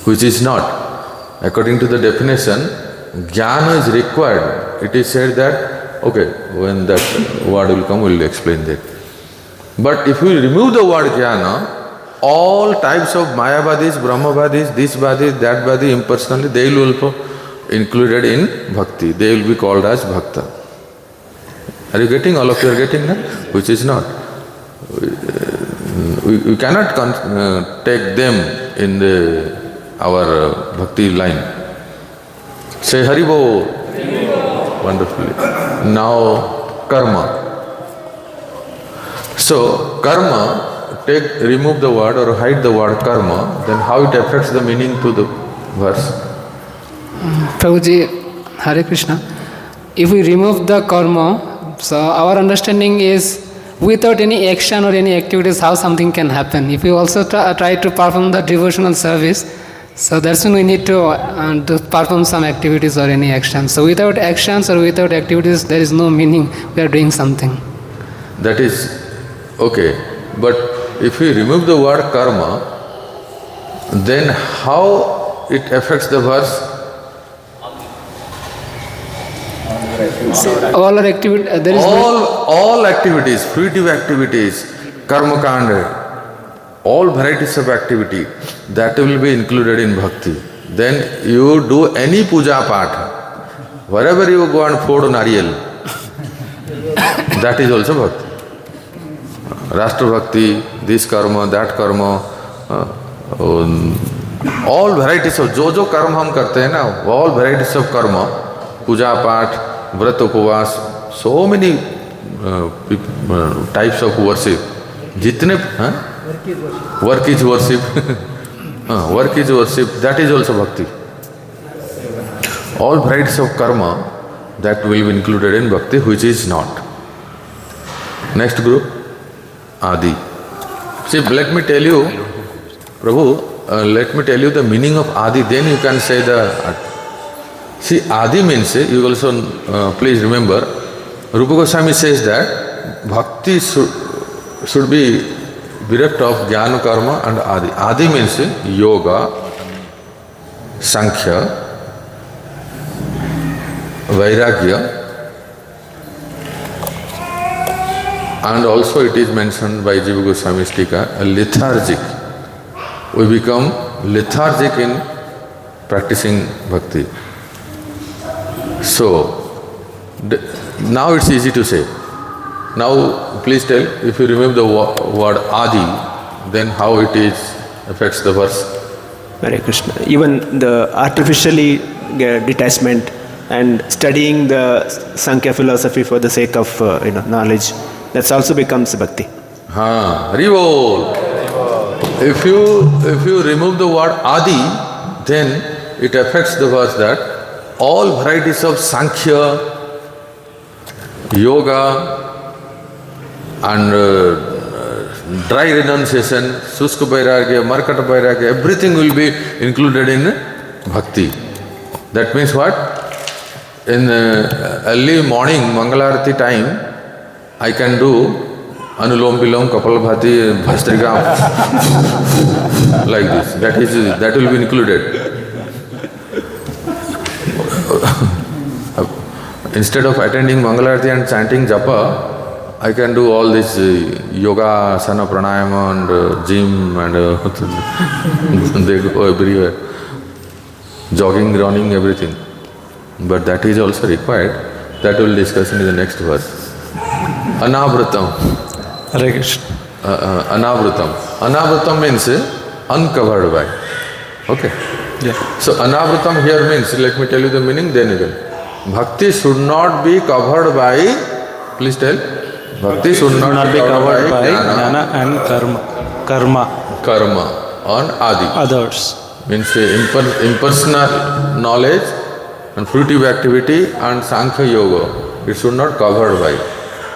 which is not. According to the definition, jnana is required. It is said that, okay, when that word will come, we will explain that. But if we remove the word jnana, all types of Mayavadis, Brahmavadis, this Vadi, that Vadi, impersonally, they will also included in bhakti. They will be called as bhakta. Are you getting? All of you are getting that? Which is not. We cannot take them in our bhakti line. Say Haribo. Wonderfully. Now karma. So karma, remove the word or hide the word karma, then how it affects the meaning to the verse? Prabhuji, Hare Krishna. If we remove the karma, so our understanding is without any action or any activities, how something can happen. If we also try to perform the devotional service, so that's when we need to perform some activities or any action. So without actions or without activities, there is no meaning we are doing something. That is okay. But if we remove the word karma, then how it affects the verse? All our activities, there is all activities, fruitive activities, karma kanda, all varieties of activity, that will be included in bhakti. Then you do any puja path, wherever you go and pour nariyal, that is also bhakti. Rashtra bhakti, this karma, that karma, all varieties of jo karma हम करते हैं ना, all varieties of karma, puja path, vrat upavas, so many types of worship. Jitne work is worship, work is worship, that is also bhakti. All varieties of karma, that will be included in bhakti, which is not. Next group, Adi. See, let me tell you, Prabhu, let me tell you the meaning of Adi, then you can say the... See, Adi means, you also please remember, Rupa Goswami says that bhakti should be bereft of jnana, karma and Adi. Adi means yoga, sankhya, vairagya, and also it is mentioned by Jiva Goswami's Tika, a lethargic. We become lethargic in practicing bhakti. So, now it's easy to say. Now, please tell, if you remove the word Adi, then how it is affects the verse? Hare Krishna. Even the artificially detachment and studying the Sankhya philosophy for the sake of knowledge, that also becomes bhakti. Hari Bol. If you remove the word Adi, then it affects the verse that all varieties of Sankhya, yoga, and dry renunciation, Suska Vairagya, Markata Vairagya, everything will be included in bhakti. That means what? In early morning, Mangalarati time, I can do Anulom Bilom, Kapalabhati, Bhastrika, like this. That will be included. Instead of attending Mangalarati and chanting japa, I can do all this yoga, asana, pranayama and gym and they go everywhere. Jogging, running, everything. But that is also required. That we will discuss in the next verse. Anavratam. Hare Krishna. Anavratam. Anavratam means uncovered by. Okay? Yeah. So anavratam here means, let me tell you the meaning, then again. Bhakti should not be covered by, please tell. Bhakti should not be covered by jnana and karma. Karma and Adi. Others. Means impersonal knowledge and fruitive activity and Sankhya Yoga. It should not covered by.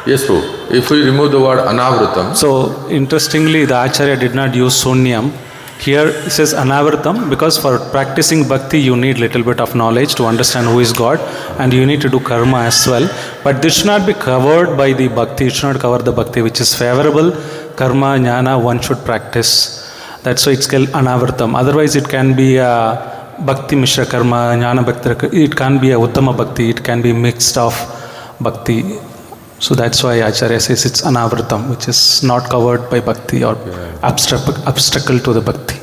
Yes, Prabhu. If we remove the word anavritam. So, interestingly, the Acharya did not use Shunyam. Here it says anavritam because for practicing bhakti you need little bit of knowledge to understand who is God, and you need to do karma as well. But this should not be covered by the bhakti. It should not cover the bhakti which is favorable. Karma, jnana, one should practice. That's why it's called anavritam. Otherwise it can be a bhakti mishra karma, jnana bhakti. It can be a uttama bhakti. It can be mixed of bhakti. So that's why Acharya says it's anavritam, which is not covered by bhakti or obstacle to the bhakti.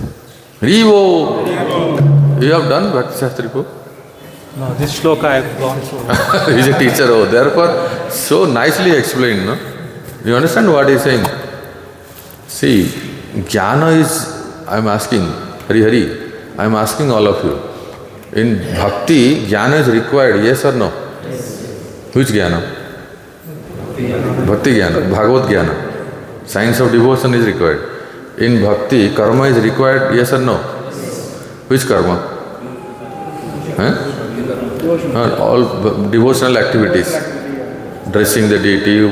Rivo! You have done Bhakti Shastri, Prabhu? No, this shloka I have gone through. He is a teacher, therefore so nicely explained, no? You understand what he is saying? See, jnana is, I am asking, Hari, I am asking all of you. In bhakti, jnana is required, yes or no? Yes. Which jnana? Bhakti jnana, Bhagavad jnana. Science of devotion is required. In bhakti, karma is required, yes or no? Yes. Which karma? All devotional activities. Dressing the deity,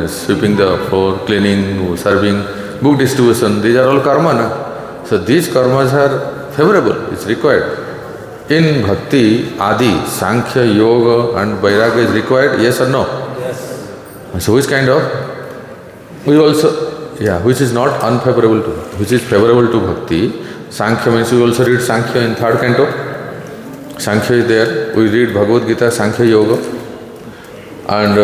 sweeping the floor, cleaning, serving, book distribution, these are all karma, na? So these karmas are favorable, it's required. In bhakti, adi, sankhya, yoga and vairagya is required, yes or no? Yes. So which kind of? Which is not unfavorable to, which is favorable to bhakti. Sankhya means we also read Sankhya in 3rd canto. Sankhya is there, we read Bhagavad Gita, Sankhya Yoga. And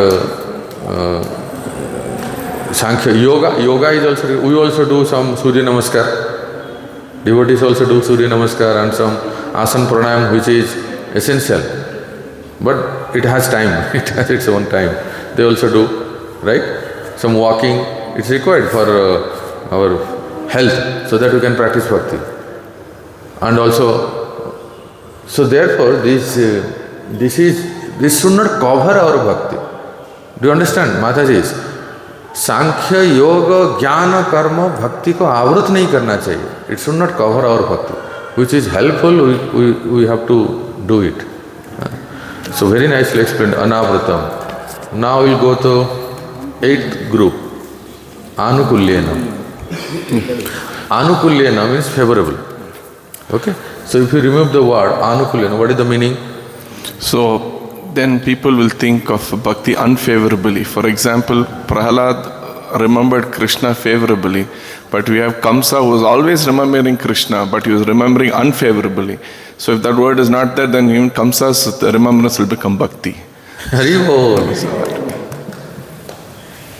Sankhya, yoga is also, we also do some Surya Namaskar. Devotees also do Surya Namaskar and some Asana Pranayam, which is essential. But it has time, it has its own time. They also do, right? Some walking, it's required for our health, so that we can practice bhakti. And also, so therefore this should not cover our bhakti. Do you understand, Mataji? सांख्य योग ज्ञान कर्म भक्ति को आवृत नहीं करना चाहिए. It should not cover our bhakti. Which is helpful, we have to do it. So very nicely explained, anavritam. Now we'll go to 8th group, anukulyena. Anukulyena means favorable. Okay? So if you remove the word anukulyena, what is the meaning? So then people will think of bhakti unfavorably. For example, Prahalad remembered Krishna favorably, but we have Kamsa who was always remembering Krishna, but he was remembering unfavorably. So if that word is not there, then even Kamsa's remembrance will become bhakti. Haribol.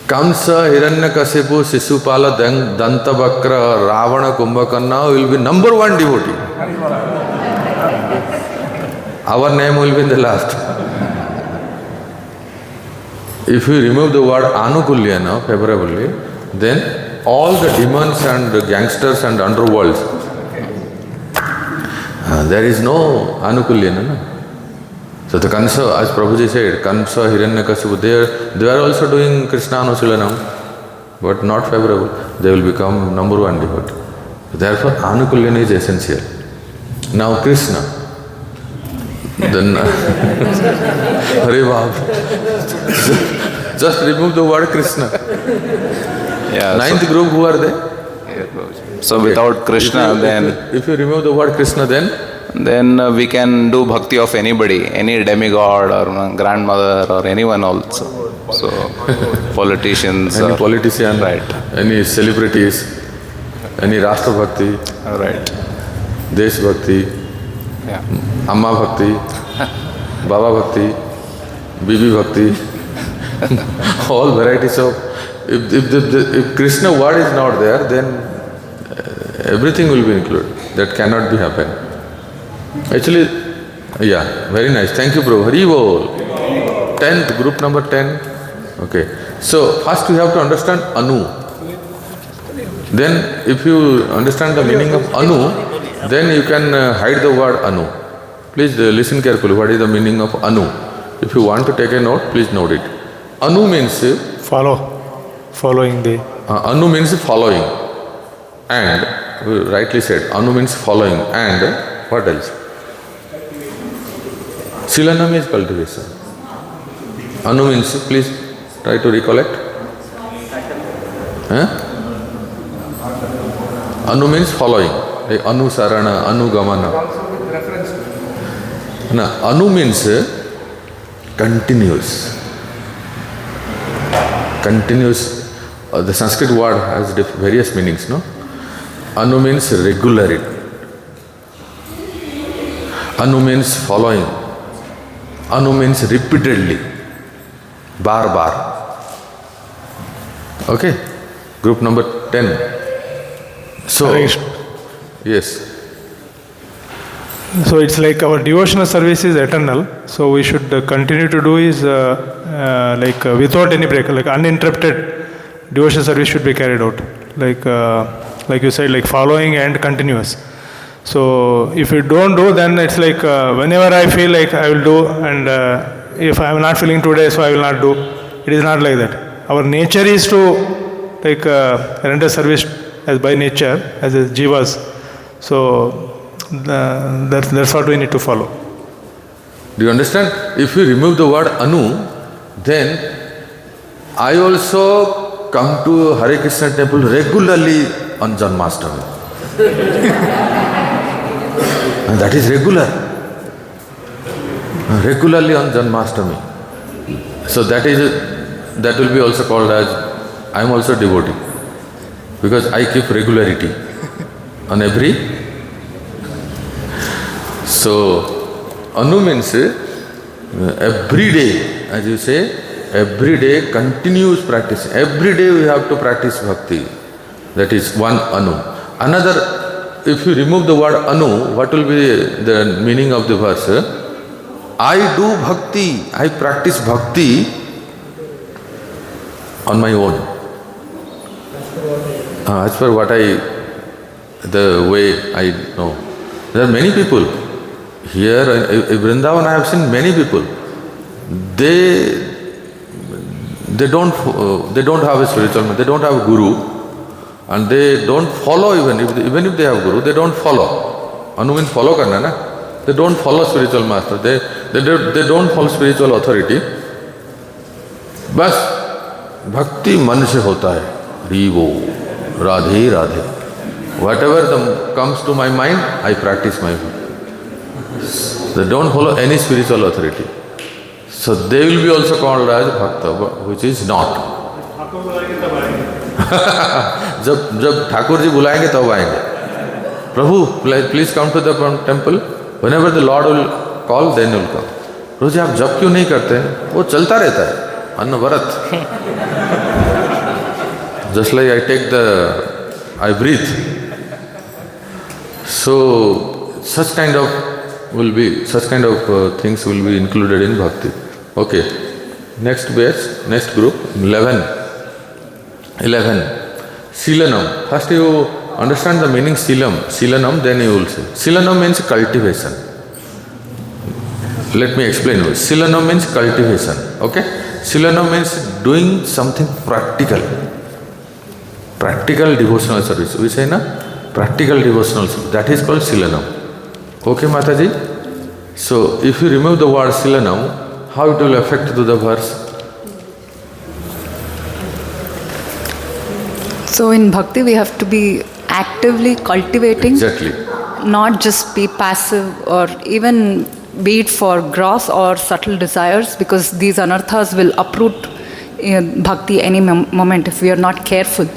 Kamsa, Hiranyakasipu, Sisupala, Dantabakra, Ravana, Kumbhakarna will be number 1 devotee. Our name will be in the last. If we remove the word anukulyena favorably, then all the demons and the gangsters and underworlds, there is no anukulyena. No? So the Kansa, as Prabhuji said, Kamsa, Hiranyakasipu, they are also doing Krishna Anusilanam, but not favorable. They will become number 1 devotee. Therefore, anukulyena is essential. Now Krishna. Then Hare Bab. Just remove the word Krishna. Yeah, 9th group, who are they? So without Krishna, if you remove the word Krishna, then we can do bhakti of anybody, any demigod or grandmother or anyone also. So politicians, any politician, right? Any celebrities, any Rashtra Bhakti, right? Desh Bhakti. Yeah. Amma Bhakti, Baba Bhakti, Bibi Bhakti, all varieties of. If Krishna word is not there, then everything will be included. That cannot be happen. Actually, yeah, very nice. Thank you, Prabhu. Hari Bol. 10th, group number 10. Okay. So first we have to understand Anu. Then if you understand the meaning of Anu, then you can hide the word Anu. Please listen carefully. What is the meaning of Anu? If you want to take a note, please note it. Anu means following the. Anu means following, and rightly said. Anu means following, and what else? Silanam is cultivation. Anu means, please Try to recollect. Anu means following. Like anusarana, anugamana. No, anu means continuous. Continuous. The Sanskrit word has various meanings, no? Anu means regularity. Anu means following. Anu means repeatedly. Bar bar. Okay? Group number 10. So, yes. So it's like our devotional service is eternal. So we should continue to do is without any break, like uninterrupted devotional service should be carried out. Like you said, like following and continuous. So if you don't do, then it's like whenever I feel like I will do, and if I am not feeling today, so I will not do. It is not like that. Our nature is to render service as by nature, as a jivas. So that's what we need to follow. Do you understand? If you remove the word anu, then I also come to Hare Krishna temple regularly on Janmashtami. And that is regular. Regularly on Janmashtami. So that will be also called as, I am also devotee. Because I keep regularity on every. So, anu means every day, as you say, every day continuous practice. Every day we have to practice bhakti. That is one anu. Another, if you remove the word anu, what will be the meaning of the verse? I do bhakti, I practice bhakti on my own. As per what the way I know. There are many people. Here in Vrindavan I have seen many people. They don't have a spiritual man, they don't have a guru, and they don't follow even if they have guru, they don't follow. Anu means follow karna na. They don't follow spiritual master. They don't follow spiritual authority. Bas bhakti man se hota hai. Rivo, Radhe Radhe. Whatever comes to my mind, I practice my bhakti. They don't follow any spiritual authority. So they will be also called as bhakta, which is not. जब ठाकुर जी बुलाएंगे तब आएंगे. Prabhu, please come to the temple. Whenever the Lord will call, then will come. प्रभु जी आप जप क्यों नहीं करते? वो चलता रहता है. अनवरत. Just like I breathe. So such kind of things will be included in bhakti. Okay. Next batch, next group, 11. Silanam. First you understand the meaning Silanam, then you will say. Silanam means cultivation. Let me explain you. Silanam means cultivation. Okay? Silanam means doing something practical. Practical devotional service. We say na? Practical devotional service. That is called Silanam. Okay, Mataji? So, if you remove the word Silanam, how it will affect to the verse? So, in bhakti, we have to be actively cultivating. Exactly. Not just be passive or even be it for gross or subtle desires, because these anarthas will uproot bhakti any moment if we are not careful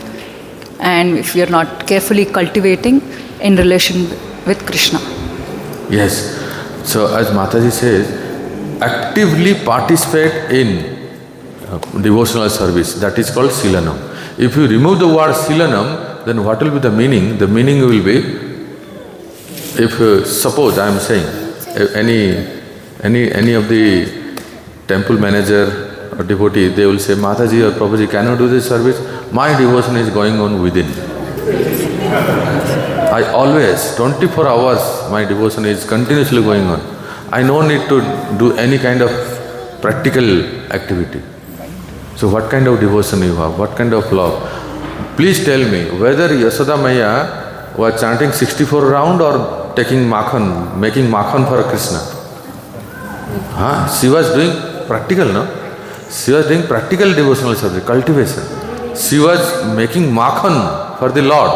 and if we are not carefully cultivating in relation with Krishna. Yes. So as Mataji says, actively participate in devotional service. That is called Silanam. If you remove the word Silanam, then what will be the meaning? The meaning will be, if suppose I am saying, any of the temple manager or devotee, they will say, Mataji or Prabhuji, can you do this service? My devotion is going on within. I always, 24 hours, my devotion is continuously going on. I no need to do any kind of practical activity. So what kind of devotion you have? What kind of love? Please tell me whether Yashoda Maya was chanting 64 round or making makhan for Krishna. She was doing practical, no? She was doing practical devotional service, cultivation. She was making makhan for the Lord.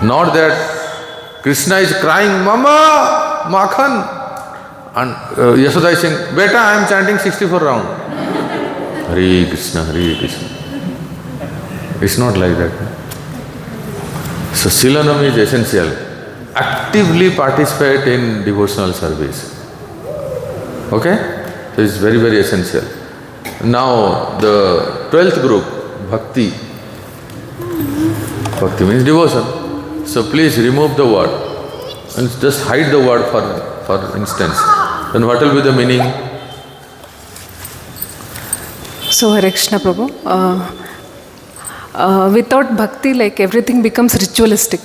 Not that Krishna is crying, Mama, makhan. And Yashoda is saying, Beta, I am chanting 64 rounds. Hare Krishna, Hare Krishna. It's not like that. So Silanam is essential. Actively participate in devotional service. Okay? So it's very, very essential. Now the 12th group, Bhakti. Bhakti means devotion. So please remove the word and just hide the word for instance. Then what will be the meaning? So Hare Krishna Prabhu, without bhakti, like everything becomes ritualistic.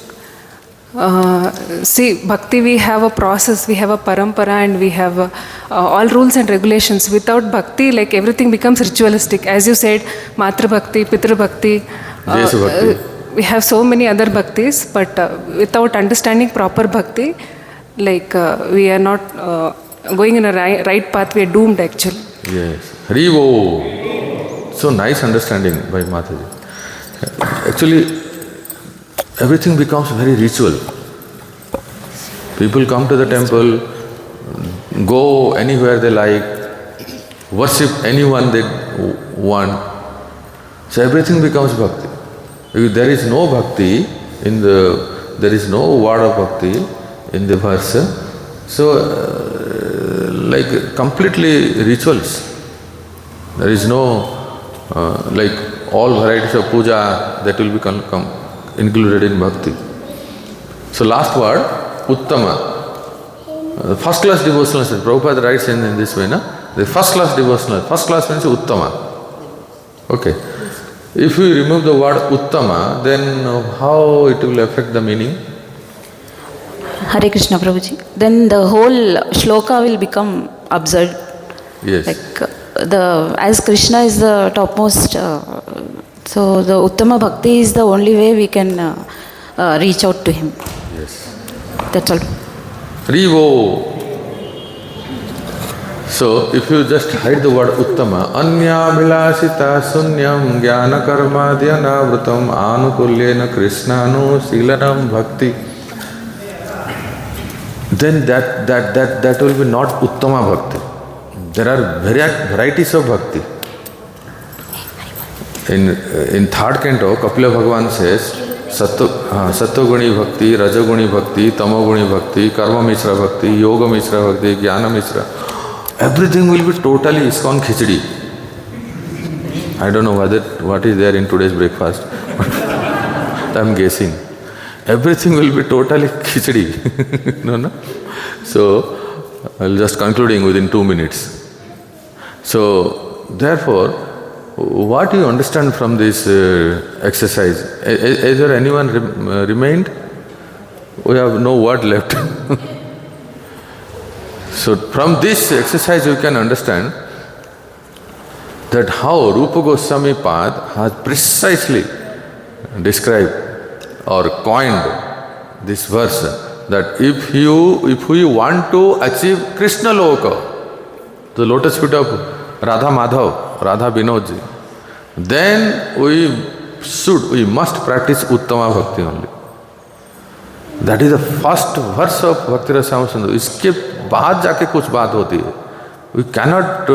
See, bhakti, we have a process, we have a parampara, and we have all rules and regulations. Without bhakti, like everything becomes ritualistic. As you said, matra bhakti, pitra bhakti. We have so many other bhaktis, but without understanding proper bhakti, like we are not going in a right path, we are doomed actually. Yes. Harivo. So nice understanding by Mataji. Actually, everything becomes very ritual. People come to the temple, go anywhere they like, worship anyone they want. So everything becomes bhakti. If there is no bhakti there is no word of bhakti in the verse. So like completely rituals. There is no like all varieties of puja that will be included in bhakti. So last word, uttama. First class devotional, Prabhupada writes in this way, na? The first class devotional, first class means uttama. Okay. If we remove the word uttama, then how it will affect the meaning? Hare Krishna Prabhuji. Then the whole shloka will become absurd. Yes. Like as Krishna is the topmost, so the Uttama Bhakti is the only way we can reach out to him. Yes. That's all. Harivo. So, if you just hide the word Uttama, Anyabhilashita Shunyam Jnana Karma Dhyanavrutam Anukulyena Krishnanu Silanam Bhakti, then that will be not Uttama Bhakti. There are varieties of bhakti. In third canto, Kapila Bhagavan says, Sattva-guni bhakti, Raja-guni bhakti, Tamo-guni bhakti, Karma-mishra bhakti, Yoga-mishra bhakti, Jnana-mishra. Everything will be totally ISKCON khichdi. I don't know what is there in today's breakfast, but I'm guessing. Everything will be totally khichdi. No? So, I'll just concluding within 2 minutes. So, therefore, what do you understand from this exercise? Is there anyone remained? We have no word left. So, from this exercise you can understand that how Rupa Goswami Pad has precisely described or coined this verse, that if we want to achieve Krishna Loka, the lotus feet of Radha Madhav, Radha Vinodji, then we must practice Uttama Bhakti only. That is the first verse of Bhakti Rasamrita Sindhu. इसके बाद जाके कुछ बात होती है. We cannot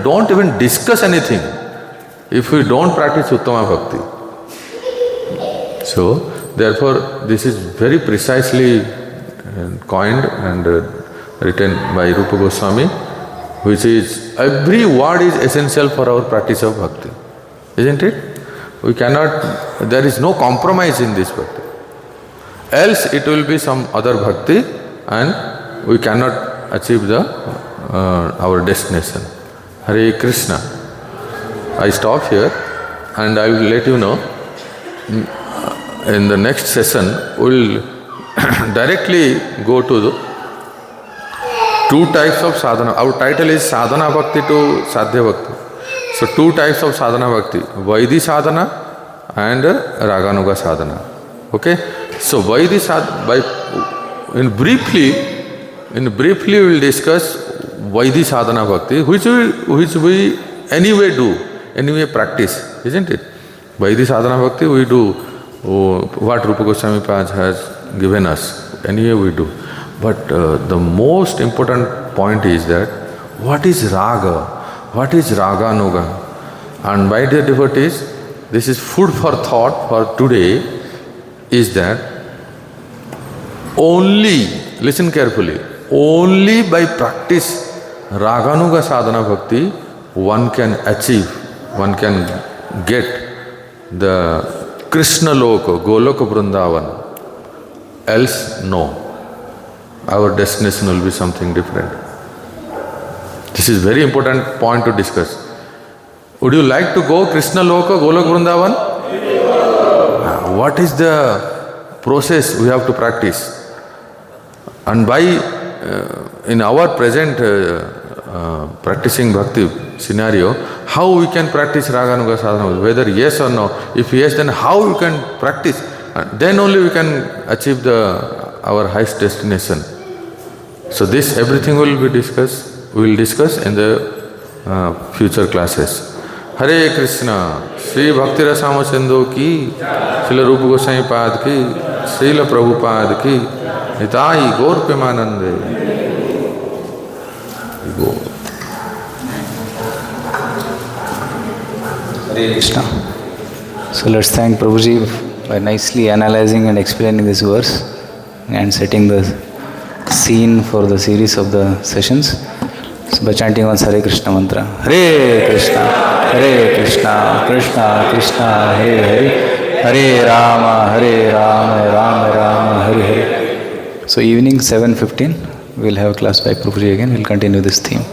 don't even discuss anything if we don't practice Uttama Bhakti. So, therefore, this is very precisely coined and written by Rupa Goswami, which is, every word is essential for our practice of bhakti. Isn't it? We cannot, there is no compromise in this bhakti. Else it will be some other bhakti and we cannot achieve our destination. Hare Krishna. I stop here and I will let you know. In the next session, we will directly go to the two types of sadhana. Our title is Sadhana Bhakti to Sadhya Bhakti. So, two types of sadhana bhakti, Vaidhi sadhana and Raganuga sadhana. Okay? So, Vaidhi sadhana, briefly we will discuss Vaidhi sadhana bhakti, which we anyway do, anyway practice, isn't it? Vaidhi sadhana bhakti we do what Rupa Goswami Pad has given us, anyway we do. But the most important point is that what is raga? What is raganuga? And my dear devotees, this is food for thought for today, is that only, listen carefully, only by practice raganuga sadhana bhakti one can achieve, one can get the Krishna Loka, Goloka Vrindavan. Else, no. Our destination will be something different. This is very important point to discuss. Would you like to go Krishna Loka, Goloka Vrindavan? What is the process we have to practice? And by, in our present practicing bhakti scenario, how we can practice Raganuga Sadhana? Whether yes or no? If yes, then how we can practice? Then only we can achieve our highest destination. So this, everything will be discussed. We will discuss in the future classes. Hare Krishna, Sri Bhakti Rasamrita Sindhu ki, Srila Rupa Goswami Pad ki, Srila Prabhupada ki, Nitai Gaur Premanande. Hare Krishna. So let's thank Prabhuji by nicely analyzing and explaining this verse and setting the scene for the series of the sessions. So by chanting once Hare Krishna mantra. Hare Krishna, Krishna Krishna, Hare Hare, Hare Rama, Rama Rama, Hare Hare. So evening 7:15, we'll have class by Prabhuji again. We'll continue this theme.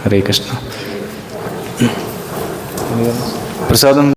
Hare Krishna. Prasadam.